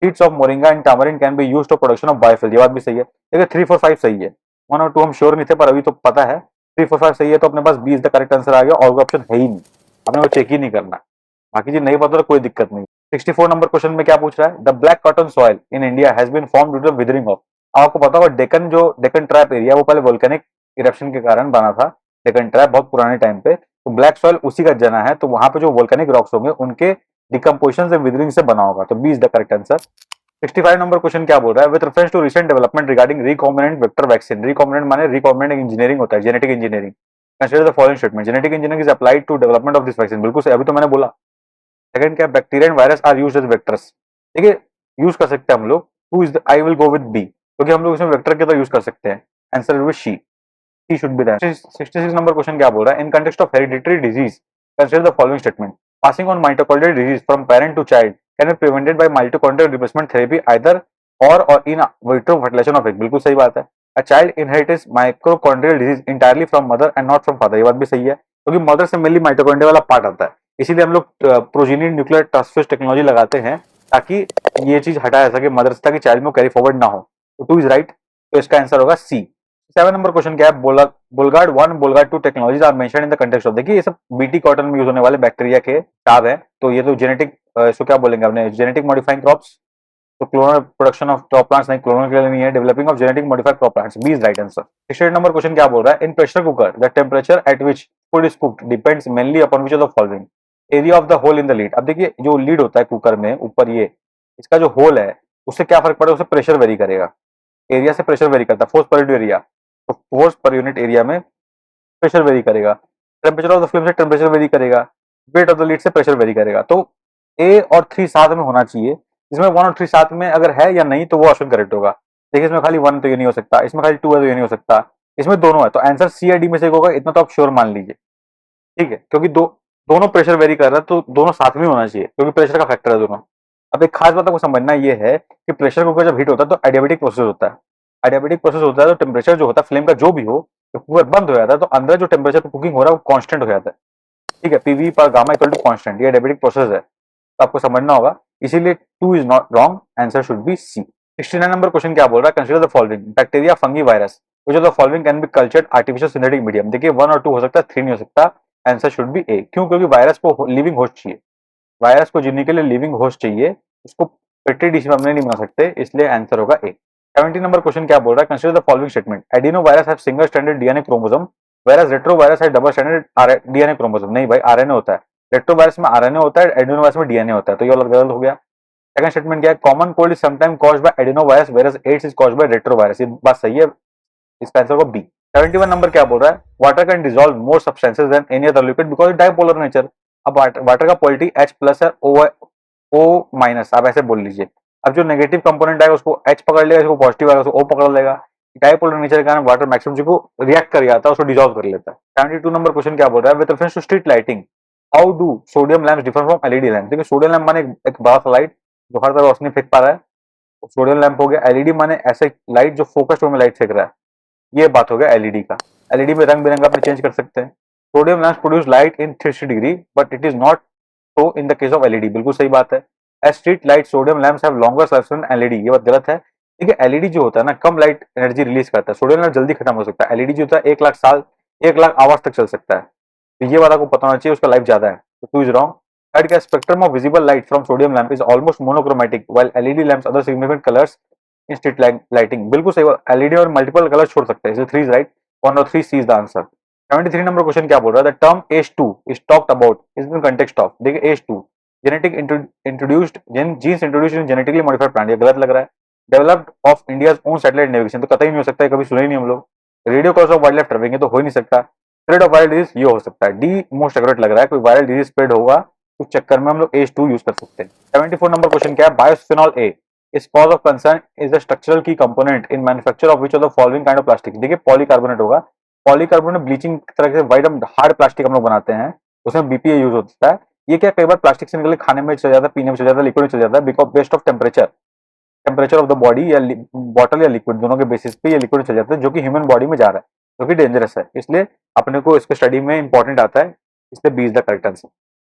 Seeds of moringa and tamarind can be used for production of biofuel, ये बात भी सही है। देखिए 3 4 5 सही है, 1 और 2 हम श्योर नहीं थे पर अभी तो पता है 3 4 5 सही है, तो अपने पास 20 द करेक्ट आंसर आ गया, और कोई ऑप्शन है ही नहीं, अपने को चेक ही नहीं करना। बाकी जी नहीं पता तो कोई दिक्कत नहीं। 64 नंबर क्वेश्चन में क्या पूछ रहा है, the black cotton soil in India has been formed due to weathering of. आपको पता होगा डेक्कन ट्रैप एरिया वो पहले वोल्केनिक इरप्शन के कारण बना था, डेक्कन ट्रैप बहुत पुराने टाइम पे, तो ब्लैक सॉइल उसी का जना है, तो वहां पे जो वोल्केनिक रॉक्स होंगे उनके डिकम्पोजिशन से विदरिंग से बना होगा, तो B is the correct answer. 65 number question क्या बोल रहा है, with reference to recent development regarding recombinant vector vaccine. Recombinant माने रिकॉम्बिनेंट इंजीनियरिंग होता है, genetic engineering. Consider the following statement, genetic engineering is applied to development of this vaccine, बिल्कुल सही, अभी तो मैंने बोला। सेकंड क्या, bacteria and virus are used as vectors. देखिए यूज कर सकते हैं हम लोग, who is I will go with B, क्योंकि हम लोग इसमें वेक्टर के तो यूज कर सकते हैं, answer will be she, she should be that. 66 number question क्या बोल रहा है, in context of hereditary disease consider the following statement. Passing on mitochondrial disease from parent to child can be prevented by mitochondrial replacement therapy either or in vitro fertilisation of egg, बिल्कुल सही बात है। A child inherits mitochondrial disease entirely from mother and not from father, ये बात भी सही है क्योंकि मदर से मेनली माइटोकॉन्ड्रिया वाला पार्ट आता है, इसीलिए हम लोग प्रोजेनिक न्यूक्लियर ट्रांसफर टेक्नोलॉजी लगाते हैं ताकि ये चीज हटाया जा सके मदर से, ताकि चाइल्ड में कैरी फॉरवर्ड ना हो। तो 2 इज राइट, तो इसका आंसर होगा सी। 7 नंबर क्वेश्चन क्या है, Bullguard 1 Bullguard 2 technologies are mentioned in the context of, देखिए ये सब बीटी कॉटन में यूज होने वाले बैक्टीरिया के टाब है, तो ये तो जेनेटिक इसको क्या बोलेंगे अपने जेनेटिक मॉडिफाइंग क्रॉप्स, तो clonal production of crop plants नहीं, क्लोनल के लिए नहीं है, developing of genetic modified crop plants, B is right answer. 68 number question क्या बोल रहा है, in pressure cooker the temperature at which food is cooked depends mainly upon which of the following, area of the hole in the lid. अब देखिए जो lead होता है cooker में ऊपर, ये इसका जो होल है उससे क्या फर्क पड़ेगा, उससे प्रेशर वेरी करेगा, एरिया से प्रेशर वेरी करता है, फोर्स पर यूनिट एरिया, तो फोर्स पर यूनिट एरिया में प्रेशर वेरी करेगा, टेम्परेचर ऑफ द फ्लेम से टेम्परेचर वेरी करेगा, वेट ऑफ द लीड से प्रेशर वेरी करेगा। तो ए और 3 साथ में होना चाहिए, इसमें 1 और 3 साथ में अगर है या नहीं तो वो ऑप्शन करेक्ट होगा। देखिए इसमें खाली 1 तो ये नहीं हो सकता, इसमें खाली 2 है तो ये नहीं हो सकता, इसमें दोनों है, तो आंसर सी या डी में से एक होगा, इतना तो आप श्योर मान लीजिए, ठीक है, क्योंकि दोनों प्रेशर वेरी कर रहा है तो दोनों साथ में होना चाहिए क्योंकि प्रेशर का फैक्टर है दोनों। अब एक खास बात आपको समझना ये है कि प्रेशर कुकर जब हीट होता है तो एडियाबेटिक प्रोसेस होता है, एडियाबेटिक प्रोसेस होता है तो टेम्परेचर जो होता है फ्लेम का जो भी हो, जब कुकर बंद हो जाता है तो अंदर जो टेम्परेचर कुकिंग हो रहा है वो कांस्टेंट हो जाता है, ठीक है, पीवी पर गामा इक्वल टू कांस्टेंट, ये एडियाबेटिक प्रोसेस है, तो आपको समझना होगा, इसीलिए 2 is not wrong, answer should be C. 69 number question क्या बोल रहा है, consider the following bacteria fungi virus which of the following can be cultured artificial synthetic medium, देखिए 1 और 2 हो सकता है, 3 नहीं हो सकता, आंसर शुड बी ए, क्यों, क्योंकि वायरस को लिविंग होस्ट चाहिए, वायरस को जीने के लिए लिविंग होस्ट चाहिए, उसको पेट्री डिश में हमने नहीं बना सकते, इसलिए आंसर होगा ए। 70 नंबर क्वेश्चन क्या बोल रहा है, consider the following statement, adeno virus have single stranded DNA chromosome whereas retro virus है डबल स्टैंडर्ड डीएनए क्रोमोसोम, नहीं भाई आरएनए होता है, रेट्रो वायरस में आरएनए होता है, एडिनो वायरस में डीएनए होता है, तो ये वाला गलत हो गया। सेकंड स्टेटमेंट क्या है, common cold is sometime caused by adeno virus whereas AIDS is caused by retro virus, ये बात सही है, इसका आंसर होगा बी। 71 नंबर क्या बोल रहा है, water can dissolve more substances than any other liquid because dipolar nature, अब वाटर का क्वालिटी H प्लस है, O माइनस, आप ऐसे बोल लीजिए, अब जो नेगेटिव कंपोनेंट आएगा उसको H पकड़ लेगा, इसको पॉजिटिव आएगा उसको O पकड़ लेगा, डाइपोलर नेचर के कारण वाटर मैक्सिमम जो रिएक्ट कर जाता है उसको डिसॉल्व कर लेता है। 72 नंबर क्वेश्चन क्या बोल रहा है, with reference to street lighting how do sodium lamps differ from LED lamp, देखिए सोडियम लैंप माने एक बड़ा सा लाइट जो हर तरफ रोशनी फेंक पा रहा है, सोडियम लैंप हो गया, एलईडी माने ऐसे लाइट जो फोकस्ड वे में लाइट फेंक रहा है, ये बात हो गया एलईडी का, एलईडी में रंग बिरंगा अपने चेंज कर सकते हैं, sodium lamps produce light in 360 degree but it is not so in the case of LED, बिल्कुल सही बात है, as street light sodium lamps have longer life than LED, ये बात गलत है, देखिए एलईडी जो होता है ना कम लाइट एनर्जी रिलीज करता है, सोडियम लैंप जल्दी खत्म हो सकता है, एलईडी जो होता है 1 लाख साल 1 लाख आवर्स तक चल सकता है, तो ये बात आपको पता होना चाहिए, उसका लाइफ ज्यादा है, तो 2 इज रॉन्ग। लाइट का spectrum of visible light from sodium lamp is almost monochromatic while LED lamps other significant colours in street lighting, बिल्कुल सही, एलईडी और मल्टीपल कलर छोड़ सकते हैं, 3 इज राइट, 1 और 3 C is the answer. 73 number question क्या बोल रहा है, the term H2 is talked about is in context of, देखिए H2 genetic introduced genes introduced in genetically modified plant, ये गलत लग रहा है, developed of India's own satellite navigation, तो कतई नहीं हो सकता है, कभी सुने ही नहीं हम लोग, radio cause of wild life trafficking, तो हो ही नहीं सकता, स्प्रेड ऑफ वायरल डिजीज, ये हो सकता है, डी मोस्ट एक्यूरेट लग रहा है, कोई वायरल डिजीज स्प्रेड होगा उस चक्कर में हम लोग H2 यूज कर सकते हैं। 74 नंबर क्वेश्चन क्या है, bisphenol A is cause of concern is the structural key component in manufacture of which of the following kind of plastic, देखिए पॉलीकार्बोनेट होगा, पॉलीकार्बोनेट ब्लीचिंग तरह से वाइट हार्ड प्लास्टिक हम लोग बनाते हैं, उसमें बीपीए यूज होता है, ये क्या कई बार प्लास्टिक से निकल खाने में चल जाता है, पीने में चल जाता है, लिक्विड में चल जाता है, because best of temperature of the body या बॉटल या लिक्विड दोनों के बेसिस पे ये लिक्विड चल जाता है जो कि ह्यूमन बॉडी में जा रहा है, जो कि डेंजरस है, इसलिए अपने को इसके स्टडी में इंपॉर्टेंट आता है, इसलिए B is the correct answer.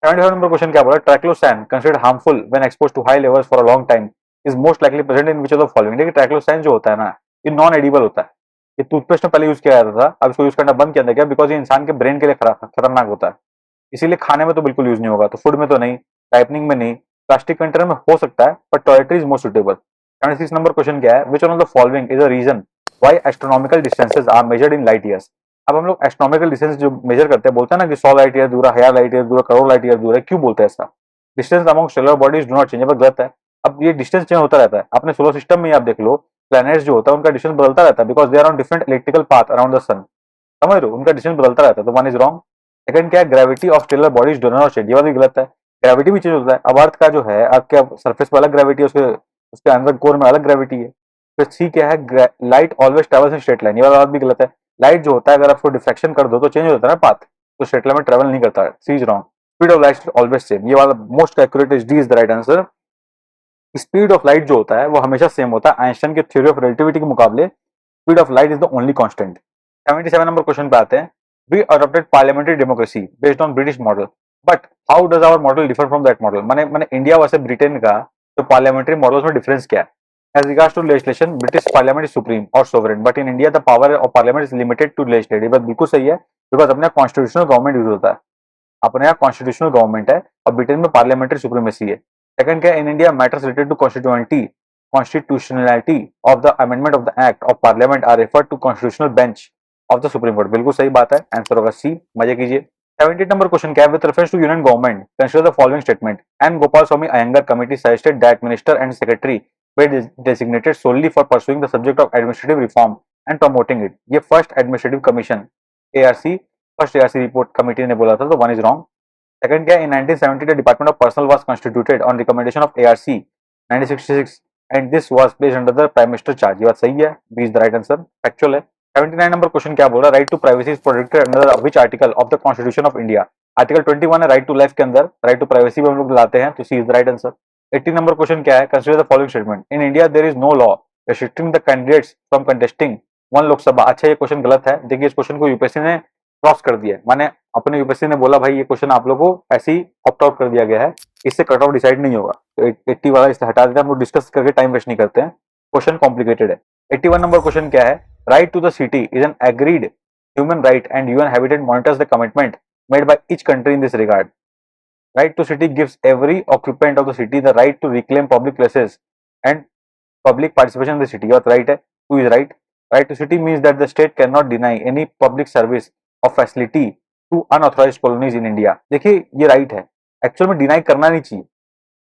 75 number question क्या बोला, triclosan considered harmful when exposed to high levels for a long time is most likely present in which of the following, देखिए ट्राइक्लोसैन जो होता है ना ये नॉन एडिबल होता है, ये टूथपेस्ट में पहले यूज किया जाता था, अब इसको यूज करना बंद किया गया बिकॉज ये इंसान के ब्रेन के लिए खतरनाक होता है, इसीलिए खाने में तो बिल्कुल यूज नहीं होगा, तो फूड में तो नहीं, टाइपनिंग में नहीं, प्लास्टिक कंटेनर में हो सकता है पर toiletry is most suitable. 76 number question क्या है, which one of the following is a reason why astronomical distances are measured in light years, अब हम लोग एस्ट्रोनॉमिकल डिस्टेंस जो मेजर करते हैं बोलते हैं ना कि 100 लाइट ईयर दूर है, 1000 लाइट ईयर दूर है, करोड़ लाइट ईयर दूर है, क्यों बोलते हैं ऐसा, distance among stellar bodies do not change, पर गलत है, अब ये डिस्टेंस चेंज होता रहता है, अपने सोलर सिस्टम में आप देख लो प्लैनेट्स जो होता है उनका डिस्टेंस बदलता रहता है because they are on different electrical path around the sun, समझ रहे हो, उनका डिस्टेंस बदलता रहता है, तो वन इज रॉन्ग। सेकंड क्या है, gravity of stellar bodies do not change, ये बात भी गलत है, ग्रेविटी भी चेंज होता है, अब अर्थ का जो है अर्थ के सरफेस पर अलग ग्रेविटी है, उसके अंदर कोर में अलग ग्रेविटी है। फिर सी क्या है, light always travels in straight line, ये वाला बात भी गलत है, लाइट जो होता है अगर आपको डिफ्रैक्शन कर दो तो चेंज होता है ना पाथ, तो स्ट्रेट लाइन में ट्रेवल नहीं करता है, C is wrong. Speed of light always same, ये वाला most accurate is D is the right answer. Speed of light जो होता है वो हमेशा सेम होता है, आइंस्टाइन के थ्योरी ऑफ रिलेटिविटी के मुकाबले speed of light is the only constant. 77 number question पे आते हैं। We adopted parliamentary democracy based on British model, but how does our model differ from that model? माने माने इंडिया वर्सेस ब्रिटेन का तो parliamentary models में difference क्या है? As regards to legislation, British Parliament is supreme or sovereign, but in India the power of Parliament is limited to legislate। ये बात बिल्कुल सही है, बिकॉज अपने यहाँ कॉन्स्टिट्यूशनल गवर्नमेंट यूज होता है, अपने यहाँ कॉन्स्टिट्यूशनल गवर्नमेंट है और ब्रिटेन में पार्लियामेंट्री सुप्रीमेसी है। सेकंड क्या है, in India matters related to constitutionality of the amendment of the act of parliament are referred to constitutional bench of the supreme court. बिल्कुल सही बात है, आंसर होगा सी। मजे कीजिए। 78 नंबर क्वेश्चन क्या है, with reference to union government consider the following statement. N Gopalaswami Ayyangar committee suggested that minister and secretary were designated solely for pursuing the subject of administrative reform and promoting it। ये first administrative commission ARC first ARC report committee ने बोला था, तो one is wrong. Second क्या है, in 1970 the department of personnel was constituted on recommendation of ARC 1966 and this was placed under the prime minister charge. ये बात सही है, B is the right answer, factual है। 79 नंबर क्वेश्चन क्या बोल रहा है, right to privacy is protected under which article of the constitution of India? Article 21 है राइट टू लाइफ के अंदर, राइट टू प्राइवेसी भी हम लोग लाते हैं, तो C is the right answer. 80 number question क्या है, consider the following statement. In India there is no law restricting the candidates from contesting one Lok Sabha. अच्छा ये क्वेश्चन गलत है, देखिए इस क्वेश्चन को यूपीएससी ने क्रॉस कर दिया है, माने अपने यूपीएससी ने बोला भाई ये क्वेश्चन आप लोगों को ऐसे ही ऑप्ट आउट कर दिया गया है, इससे कट ऑफ डिसाइड नहीं होगा, तो 80 वाला इससे हटा देते हैं, हम लोग डिस्कस करके टाइम वेस्ट नहीं करते हैं, क्वेश्चन कॉम्प्लिकेटेड है। 81 नंबर क्वेश्चन क्या है, right to the city is an agreed human right and UN habitat monitors the commitment made by each country in this regard. Right to city gives every occupant of the city the right to reclaim public places and public participation in the city। What right है? Who is right? Right to city means that the state cannot deny any public service or facility to unauthorized colonies in India। देखिए ये right है, actual में deny करना नहीं चाहिए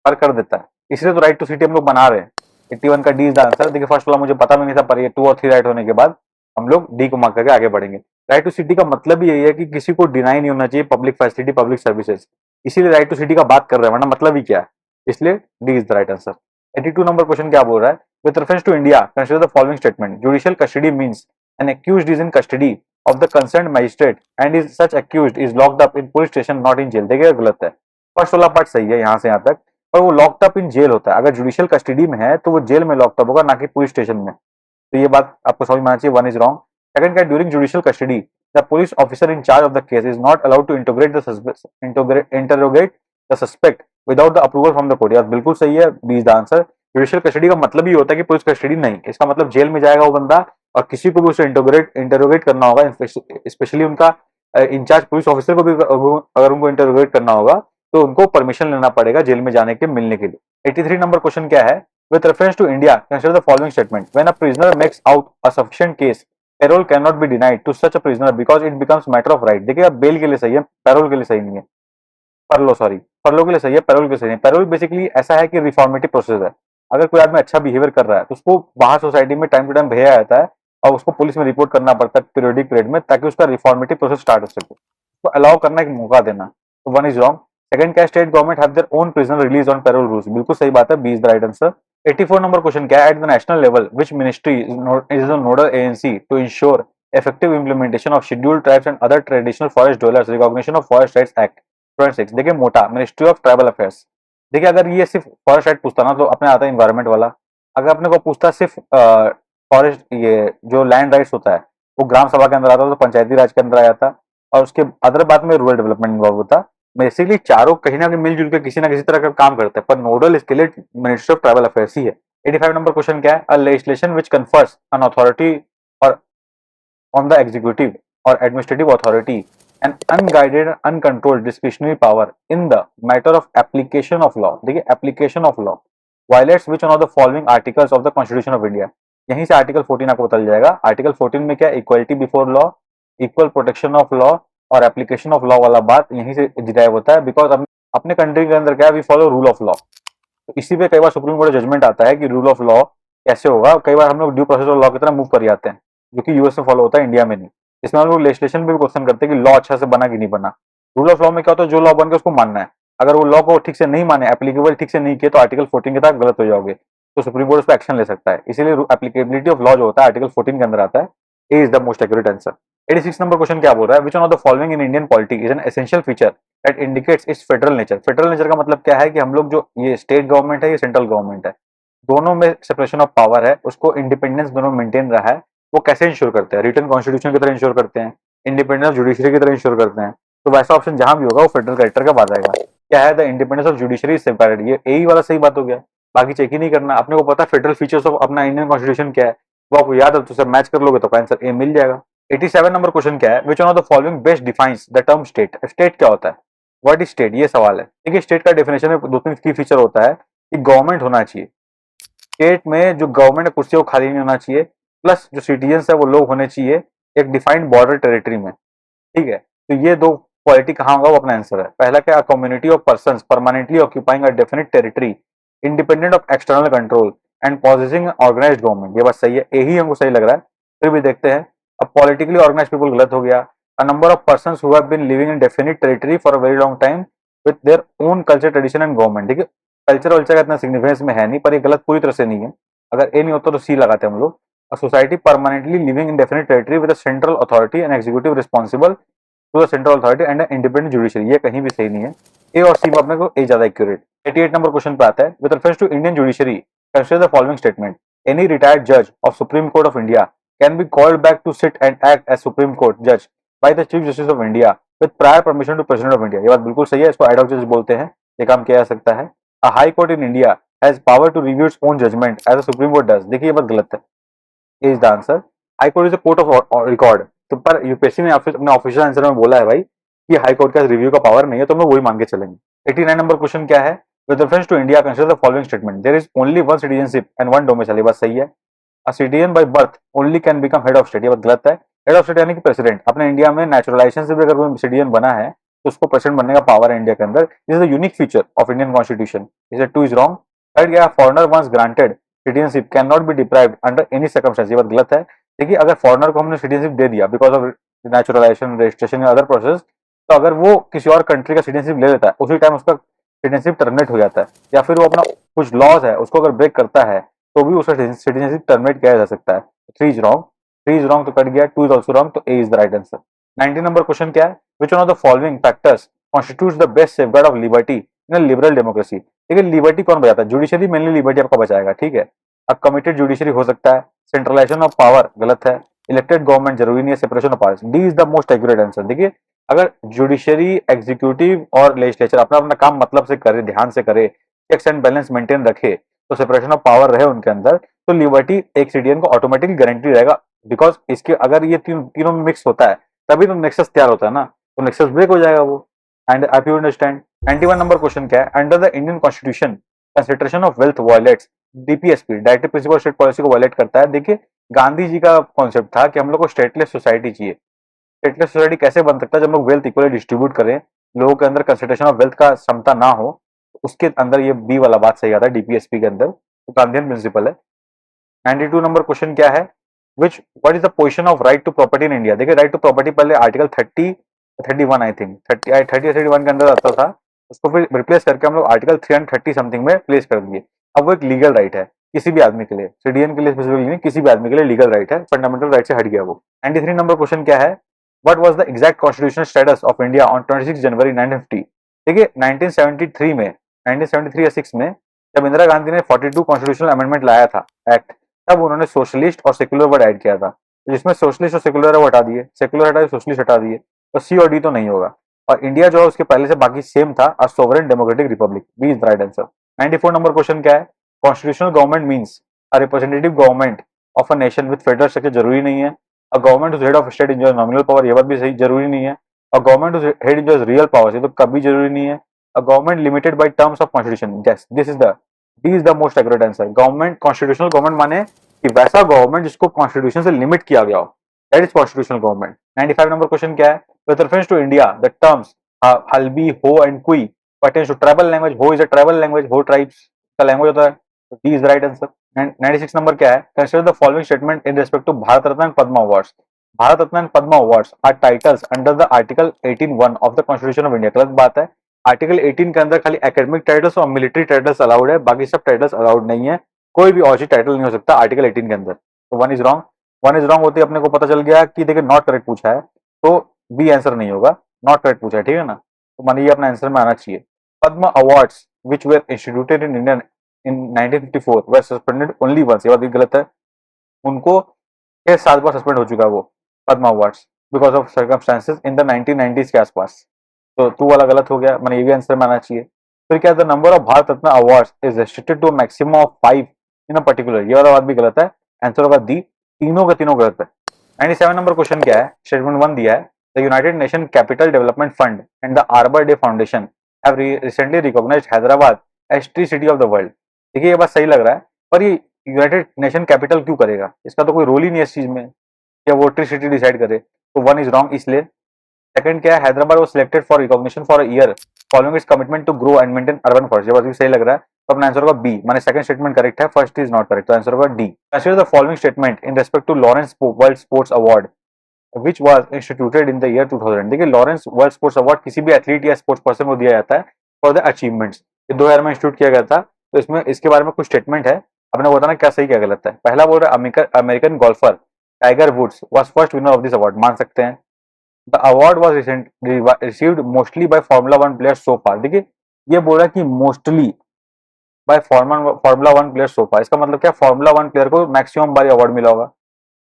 पर कर देता है, इसलिए तो राइट टू सिटी हम लोग बना रहे हैं। 81 का डी इज द आंसर। देखिए फर्स्ट वाला मुझे पता भी नहीं था, पर ये 2 और 3 राइट होने के बाद हम लोग डी को मार्क करके आगे बढ़ेंगे। राइट टू सिटी का मतलब यही है कि किसी को डिनाई नहीं होना चाहिए पब्लिक फैसिलिटी पब्लिक सर्विसेज, इसीलिए राइट टू सिटी का बात कर रहे हैं, वरना मतलब ही क्या है, इसलिए D is the right answer. 82 number question क्या बोल रहा है, with reference to India consider the following statement. Judicial custody means an accused is in custody of the concerned magistrate and is such accused is locked up in police station not in jail. देखिए गलत है, first वाला part सही है यहाँ से यहाँ तक, पर वो लॉक्ड अप इन जेल होता है, अगर जुडिशियल कस्टडी में है तो वो जेल में लॉक्ड अप होगा, ना कि पुलिस स्टेशन में, तो ये बात आपको समझ में आना चाहिए, वन इज रॉन्ग। सेकंड क्या, during judicial custody the police officer in charge of the case is not allowed to interrogate the suspect without the approval from the court. यार बिल्कुल सही है, B is the answer. Judicial custody का मतलब ही होता है कि पुलिस कस्टडी नहीं, इसका मतलब जेल में जाएगा वो बंदा और किसी को भी उसे इंटरोगेट करना होगा, स्पेशली उनका इंचार्ज पुलिस ऑफिसर को भी अगर उनको इंटरोगेट करना होगा तो उनको परमिशन लेना पड़ेगा जेल में जाने के मिलने के लिए। 83 नंबर क्वेश्चन क्या है, with reference to India consider the following statement. When a prisoner makes out a sufficient case parole can not be denied to such a prisoner because it becomes matter of right. देखिए bail के लिए सही है, payroll के लिए सही नहीं है, परलो के लिए सही है, पैरोल के लिए सही नहीं। पैरोल बेसिकली ऐसा है कि रिफॉर्मेटिव प्रोसेस है, अगर कोई आदमी अच्छा बिहेवियर कर रहा है तो उसको बाहर सोसाइटी में टाइम टू टाइम भेजा जाता है और उसको पुलिस में रिपोर्ट करना पड़ता है पीरियोडिक पीरियड में, ताकि उसका रिफॉर्मेटिव प्रोसेस स्टार्ट हो सके, उसको अलाउ करना एक मौका देना, तो वन इज रॉन्ग। सेकंड क्या, state government have their own prisoner release on parole rules. बिल्कुल सही बात है, B is the right answer. 84 number question क्या है, at the national level which ministry is the nodal agency to ensure effective implementation of scheduled tribes and other traditional forest dwellers recognition of forest rights act 2006। देखिए मोटा, ministry of tribal affairs. देखिए अगर ये सिर्फ forest right पूछता ना तो अपने आता है इन्वायरमेंट वाला, अगर अपने को पूछता सिर्फ फॉरेस्ट ये जो लैंड राइट्स होता है वो ग्राम सभा के अंदर आता तो पंचायती राज के अंदर आ जाता, और उसके अदर बात में रूरल डेवलपमेंट इन्वॉल्व होता। बेसिकली चारों कहीं ना कहीं मिलजुल के किसी ना किसी तरह का काम करते हैं, पर नोडल इसके लिए मिनिस्ट्री ऑफ ट्राइबल अफेयर्स ही है। 85 नंबर क्वेश्चन क्या है, a legislation which confers an authority और on the executive or administrative authority an unguided uncontrolled discretionary power in the matter of application of law। देखिए application of law violates which one of the following articles of the constitution of India। यहीं से article 14 आपको बता जाएगा। Article 14 में क्या, equality before law, equal protection of law और application of law वाला बात यहीं से डिराइव होता है, बिकॉज अपने कंट्री के अंदर क्या है, we follow rule of law, तो इसी पे कई बार सुप्रीम कोर्ट जजमेंट आता है कि रूल ऑफ लॉ कैसे होगा। कई बार हम लोग ड्यू प्रोसेस ऑफ लॉ की तरह मूव कर जाते हैं, जो कि यूएस में फॉलो होता है, इंडिया में नहीं। इसमें हम लोग लेजिस्लेशन पे भी क्वेश्चन करते हैं कि लॉ अच्छा से बना कि नहीं बना। रूल ऑफ लॉ में क्या होता है, जो लॉ बन के उसको मानना है, अगर वो लॉ को ठीक से नहीं माने, एप्लीकेबल ठीक से नहीं किए, तो आर्टिकल 14 के तहत गलत हो जाओगे, तो सुप्रीम कोर्ट उस पर एक्शन ले सकता है। इसीलिए एप्लीकेबिलिटी ऑफ लॉ जो होता है आर्टिकल 14 के अंदर आता है। A is the most accurate answer. 86 number question क्या बोल रहा है, which one of the following in Indian polity is an essential feature that indicates its federal nature. Federal nature का मतलब क्या है कि हम लोग जो ये स्टेट गवर्नमेंट है, ये सेंट्रल गवर्नमेंट है, दोनों में सेपरेशन ऑफ पावर है, उसको इंडिपेंडेंस दोनों मेंटेन रहा है, वो कैसे इंश्योर करते हैं? रिटन कॉन्स्टिट्यूशन की तरह इंश्योर करते हैं, इंडिपेंडेंस ऑफ जुडिशरी की तरह इंश्योर करते हैं। तो वैसा ऑप्शन जहां भी होगा वो फेडरल करेक्टर का बाद आएगा। क्या है? The independence of judiciary is safeguarded. ये यही वाला सही बात हो गया, बाकी चेक ही नहीं करना। अपने को पता है फेडरल फीचर्स ऑफ अपना इंडियन कॉन्स्टिट्यूशन क्या है, वो आपको याद है तो सब मैच कर लोगे तो आंसर ए मिल जाएगा। 87 नंबर क्वेश्चन क्या है? Which one of the following best defines the term state. State क्या होता है? What is state? ये सवाल है। देखिए स्टेट का डेफिनेशन में दो तीन की फीचर होता है कि गवर्नमेंट होना चाहिए, स्टेट में जो गवर्नमेंट कुर्सी है वो खाली नहीं होना चाहिए, प्लस जो सिटीजन है वो लोग होने चाहिए एक डिफाइंड बॉर्डर टेरिटरी में। ठीक है, तो ये दो क्वालिटी कहाँ होगा वो अपना आंसर है। पहला क्या? Community of persons permanently occupying a definite territory independent of external control and possessing organised government. ये बात सही है, यही हमको सही लग रहा है, फिर भी देखते हैं। अब पॉलिटिकली ऑर्गेनाइज पीपल गलत हो गया। A number of persons who have been living in definite territory for a very long time with their own culture tradition and government. ठीक है, कल्चर वल्चर का इतना सिग्निफिकेंस में है नहीं, पर ये गलत पूरी तरह से नहीं है। अगर ए नहीं होता तो सी लगाते हम लोग। A society permanently living in definite territory with a central authority and executive responsible to the central authority and independent judiciary. ये कहीं भी सही नहीं है, ए और सी में अपने को ए ज्यादा एक्यूरेट। 88 नंबर क्वेश्चन पे आता है, with reference to Indian judiciary consider the following statement. Any retired जज of supreme court of India can be called back to sit and act as supreme court जज by the chief justice of India with prior permission to president of India. ये बात बिल्कुल सही है, इसको ad hoc जज बोलते हैं, ये काम किया जा सकता है। A high court in India has power to review its own judgment as a supreme court does. देखिए ये बात गलत है, is the answer. High court is a court of record. तो पर यूपीएससी ने अपने ऑफिशियल आंसर में बोला है भाई कि हाई कोर्ट का रिव्यू का पावर नहीं है, तो हम लोग वही मान के चलेंगे। 89 नंबर क्वेश्चन क्या है? With reference to India consider the following statement. There is only one citizenship and one domicile. ये बात सही है। A citizen by birth only can become head of state. ये बात गलत है। हेड ऑफ स्टेट यानी कि प्रेसिडेंट। अपने इंडिया में नेचुरलाइजेशन से भी अगर कोई सिटीजन बना है तो उसको प्रेसिडेंट बनने का पावर है इंडिया के अंदर। This is the unique feature of Indian constitution. Is two is wrong. Third क्या? Foreigner once granted citizenship can not be deprived under any circumstance. ये बात गलत है। देखिए अगर फॉरनर को हमने सिटीजनशिप दे दिया बिकॉज ऑफ नेचुरलाइजेशन रजिस्ट्रेशन या अदर प्रोसेस, तो अगर वो किसी और कंट्री का सिटीजनशिप ले लेता है उसी टाइम उसका सिटीजनशिप टर्मिनेट हो जाता है, या फिर वो अपना कुछ लॉज है उसको अगर ब्रेक करता है तो भी उसका सिटीजनशिप टर्मिनेट किया जा सकता है। 3 इज रॉन्ग। 3 इज रॉन्ग तो कट गया, 2 इज ऑल्सो रॉन्ग, तो A is the right answer. 19 number question क्या है? Which one of the following factors constitutes the best safeguard of liberty in a liberal democracy. ठीक है, liberty कौन बचाता है? जुडिशरी मेनली लिबर्टी आपका बचाएगा। ठीक है, अब कमिटेड जुडिशरी हो सकता है, सेंट्रलाइजेशन ऑफ पावर गलत है, इलेक्टेड गवर्नमेंट जरूरी नहीं है, separation of powers. D is the most accurate answer. देखिए अगर जुडिशरी एग्जीक्यूटिव और लेजिस्लेचर अपना अपना काम मतलब से करे, ध्यान से करे, चेक्स एंड बैलेंस मेंटेन रखे, तो सेपरेशन ऑफ पावर रहे उनके अंदर, तो लिबर्टी एक सिटीजन को ऑटोमेटिकली गारंटी रहेगा। बिकॉज इसके अगर ये तीनों में मिक्स होता है तभी तो नेक्सस तैयार होता है ना, तो नेक्सस ब्रेक हो जाएगा वो। एंड आप यू अंडरस्टैंड। 91 नंबर क्वेश्चन क्या है? Under the Indian constitution consideration of wealth violets DPSP directive principle state policy को वायलेट करता है। देखिए गांधी जी का कॉन्सेप्ट था कि हम लोग को स्टेटलेस सोसाइटी चाहिए। स्टेटलेस सोसाइटी कैसे बन सकता है? जब हम लोग वेल्थ इक्वली डिस्ट्रीब्यूट करें, लोगों के अंदर कंसिडरेशन ऑफ वेल्थ का क्षमता ना हो, उसके अंदर ये बी वाला बात सही आता है डीपीएसपी के अंदर, तो गांधीयन प्रिंसिपल है। 92 नंबर क्वेश्चन क्या है? Which what is the position of right to property in India. देखिए राइट टू प्रॉपर्टी पहले आर्टिकल 30 31 आई थिंक 30 31 के अंदर आता था, उसको फिर रिप्लेस करके हम लोग आर्टिकल 330 समथिंग में प्लेस कर दिए। अब वो एक लीगल राइट है किसी भी आदमी के लिए, सिटीजन के लिए स्पेसिफिकली नहीं, किसी भी आदमी के लिए लीगल राइट है, फंडामेंटल राइट से हट गया वो। 93 नंबर क्वेश्चन क्या है? What was the exact constitutional status of India on 26 जनवरी 1950। देखिए 1973 में 1973 या 6 में जब इंदिरा गांधी ने 42 कॉन्स्टिट्यूशनल अमेंडमेंट लाया था एक्ट, तब उन्होंने सोशलिस्ट और सेक्युलर वर्ड ऐड किया था, जिसमें सोशलिस्ट और सेक्युलर वो हटा दिए, सेक्युलर हटा दिए, सोशलिस्ट हटा दिए, तो सी और डी तो नहीं होगा। और इंडिया जो है उसके पहले से बाकी सेम था, a sovereign democratic republic, B is the right answer. 94 number question क्या है? Constitutional government means a representative government of a nation with federal structure जरूरी नहीं है। A government whose head of state enjoy nominal power, ये बात भी सही, जरूरी नहीं है। A government whose head enjoys real powers, ये तो कभी जरूरी नहीं है। A government limited by terms of constitution, yes this is the D is the most accurate answer. Government constitutional government माने कि वैसा गवर्नमेंट जिसको कॉन्स्टिट्यूशन से लिमिट किया गया हो, that is constitutional government. 95 number question क्या है? With reference to India the terms Halbi, Ho and Kui pertains to tribal language. Ho is a tribal language, Ho tribes का लैंग्वेज होता है, तो D is the right answer. 96 number क्या है? Consider the following statement in respect to Bharat Ratna and Padma awards. Bharat Ratna and Padma awards are titles under the article 18(1) of the constitution of India. गलत बात है, article 18 के अंदर खाली एकेडमिक टाइटल्स और मिलिट्री टाइटल्स अलाउड है, बाकी सब टाइटल्स अलाउड नहीं है। कोई भी और चीज टाइटल नहीं हो सकता आर्टिकल 18 के अंदर, तो 1 इज रॉन्ग। 1 इज रॉन्ग होती है, अपने को पता चल गया कि देखिए नॉट करेक्ट पूछा है, तो बी आंसर नहीं होगा, नॉट करेक्ट पूछा है, ठीक है ना, तो मानिए अपना आंसर में आना चाहिए। Padma awards which were instituted in India in 1954 were suspended only once, ये बात भी गलत है। उनको 6 साल पर सस्पेंड हो चुका है वो Padma awards because of circumstances in the 1990s के आसपास। तो तू वाला गलत हो गया, मैंने ये भी आंसर मानना चाहिए। फिर क्या, the number of Bharat Ratna awards is restricted to maximum of 5 in a particular, ये वाला बात भी गलत है। आंसर होगा डी, तीनों के तीनों गलत है। 97 नंबर क्वेश्चन क्या है, स्टेटमेंट 1 दिया है, the United Nation Capital Development Fund and the Arbor Day Foundation have recently recognised Hyderabad as Tree City of the World. देखिए ये बात सही लग रहा है, पर ये यूनाइटेड नेशन कैपिटल क्यों करेगा, इसका तो कोई रोल ही नहीं है इस चीज में, या वो ट्री सिटी डिसाइड करे। तो 1 इज रॉन्ग इसलिए। सेकंड क्या है, Hyderabad was selected for recognition for a year following its commitment to grow and maintain urban forest, ये बात भी सही लग रहा है। तो अपना आंसर होगा बी, माने सेकंड स्टेटमेंट करेक्ट है, फर्स्ट इज नॉट करेक्ट, तो आंसर होगा D. Consider the following statement in respect to Laureus World Sports Award which was instituted in the year 2000। देखिए लॉरेंस वर्ल्ड स्पोर्ट्स अवार्ड किसी भी athlete या sports person को दिया जाता है फॉर द अचीवमेंट्स, ये 2000 में इंस्टीट्यूट किया गया था। तो इसमें इसके बारे में कुछ स्टेटमेंट है, अपने को बताना क्या सही क्या गलत है। पहला बोल रहा है American golfer Tiger Woods was first winner of this award, मान सकते हैं। The award was received mostly by formula 1 player so far. देखिए ये बोल रहा है कि mostly by formula 1 player so far, इसका मतलब क्या, फार्मूला 1 प्लेयर को मैक्सिमम बार अवार्ड मिला होगा,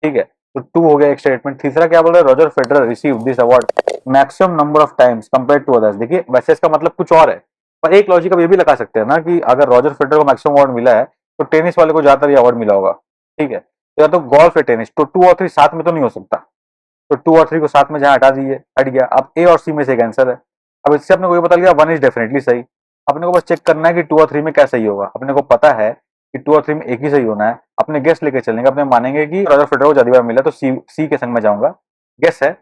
ठीक है। तो 2 हो गया एक स्टेटमेंट। तीसरा क्या बोल रहा है, Roger Federer receive this award maximum number of times compare to others. देखिए वैसे इसका मतलब कुछ और है, पर एक लॉजिक अब ये भी लगा सकते हैं ना कि अगर रॉजर फेडरर को मैक्सिमम अवार्ड मिला है तो टेनिस वाले को ज्यादातर ये अवार्ड मिला होगा, ठीक है। तो या तो गोल्फ या टेनिस, तो 2 और 3 साथ में तो नहीं हो सकता, तो 2 और 3 को साथ में जहां हटा दीजिए, हट गया। अब ए और सी में से एक आंसर है। अब इससे अपने को ये पता लगा 1 इज डेफिनेटली सही। अपने को बस चेक करना है कि 2 और 3 में क्या सही होगा। अपने को पता है कि 2 और 3 में एक ही सही होना है, अपने गेस लेके चलेंगे, अपने मानेंगे कि रॉजर फेडरर को ज्यादा बार मिला, तो सी के संग में जाऊंगा। गेस है,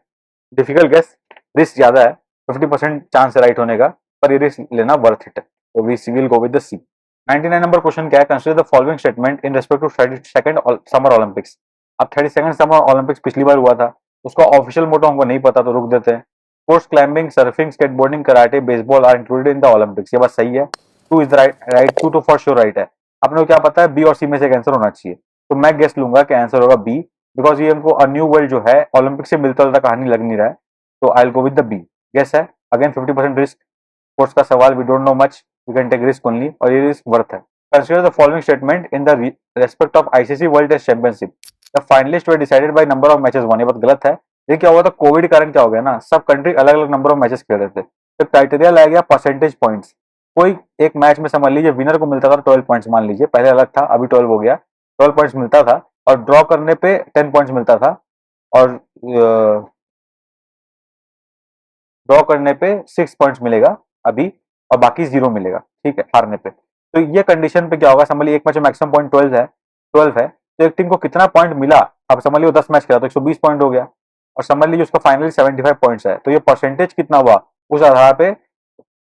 डिफिकल्ट गेस, रिस्क ज्यादा है, 50% चांस है राइट होने का, पर ये रिस्क लेना वर्थ इट है, तो we will go with the C. 99 number question क्या है, consider the following statement in respect to 32nd Summer Olympics. अब 32nd समर ओलंपिक्स पिछली बार हुआ था, उसका ऑफिशियल मोटो हमको नहीं पता, तो रुक देते हैं। Sports climbing, surfing, skateboarding, karate, baseball are included in the Olympics, ये बात सही है। 2 इज द राइट, 2 तो फॉर श्योर राइट है। अपने को क्या पता है, बी और सी में से एक आंसर होना चाहिए, तो मैं गेस लूंगा कि आंसर होगा बी, बिकॉज ये हमको अ न्यू वर्ल्ड जो है ओलंपिक से मिलता जुलता कहानी लग नहीं रहा है, तो I will go with the B. Guess है, अगेन 50% रिस्क, स्पोर्ट्स का सवाल, we don't know much, we can take risk only, और ये रिस्क वर्थ है। Consider the following statement in the respect of ICC World Test Championship, the finalist were decided by number of matches won, ये बात गलत है। ये क्या हुआ था, कोविड के कारण क्या हो गया ना, सब कंट्री अलग अलग नंबर ऑफ मैचेस खेल रहे थे, तो क्राइटेरिया लाया गया परसेंटेज पॉइंट्स। कोई एक मैच में समझ लीजिए विनर को मिलता था 12 पॉइंट्स, मान लीजिए पहले अलग था, अभी 12 हो गया, 12 पॉइंट्स मिलता था, और ड्रॉ करने पे 10 पॉइंट्स मिलता था, और ड्रॉ करने पे 6 पॉइंट्स मिलेगा अभी, और बाकी 0 मिलेगा, ठीक है, हारने पे। तो ये कंडीशन पे क्या होगा, समझ लीजिए एक मैच में मैक्सिमम पॉइंट 12 है, तो एक टीम को कितना पॉइंट मिला, अब समझ लीजिए 10 मैच खेला तो 120 पॉइंट हो गया, और समझ लीजिए उसका फाइनली 75 पॉइंट्स है, तो ये परसेंटेज कितना हुआ उस आधार पे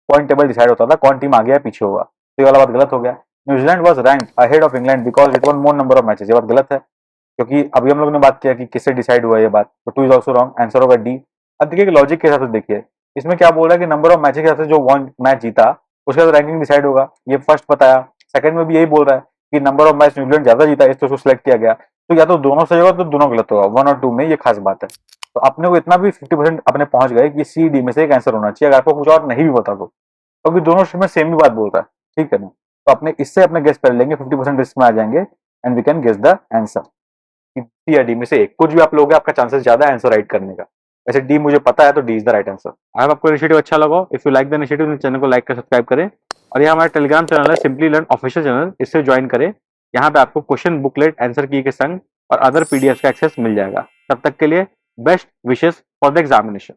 पॉइंट टेबल डिसाइड होता था, कौन टीम आगे या पीछे होगा। तो ये वाला बात गलत हो गया। New Zealand was ranked ahead of England because it one more number of matches, ये बात गलत है, क्योंकि अभी हम लोग ने बात किया कि किससे डिसाइड हुआ ये बात, तो 2 इज ऑल्सो रॉन्ग, आंसर होगा डी। अब देखिए लॉजिक के हिसाब से देखिए, इसमें क्या बोल रहा है कि नंबर ऑफ मैचेस के हिसाब से जो वन मैच जीता उसका तो रैंकिंग डिसाइड होगा, ये फर्स्ट बताया। सेकंड में भी यही बोल रहा है कि नंबर ऑफ मैच न्यूजीलैंड ज्यादा जीता है, इसलिए उसको सिलेक्ट किया गया, तो या तो दोनों सही होगा तो दोनों गलत होगा, 1 और 2 में, ये खास बात है। तो अपने को इतना भी 50% अपने पहुंच गए कि सी डी में से एक आंसर होना चाहिए, अगर आपको कुछ और नहीं भी बता दो, क्योंकि दोनों में सेम ही बात बोल रहा है, ठीक है ना। तो अपने इससे अपने गेस कर लेंगे, 50% रिस्क में आ जाएंगे, and we can guess the answer. C या डी में से एक, कुछ भी आप लोगे आपका चांसेस ज्यादा है आंसर राइट करने का। वैसे डी मुझे पता है, तो D is the right answer. अगर आपको इनिशिएटिव अच्छा लगा, if you like the initiative, channel को लाइक कर सब्सक्राइब करें, और ये हमारा टेलीग्राम चैनल है सिंपली लर्न ऑफिशियल चैनल, इससे ज्वाइन करें। यहाँ पे आपको क्वेश्चन बुकलेट, आंसर की के संग और अदर पीडीएफ का एक्सेस मिल जाएगा। तब तक के लिए best wishes for the examination.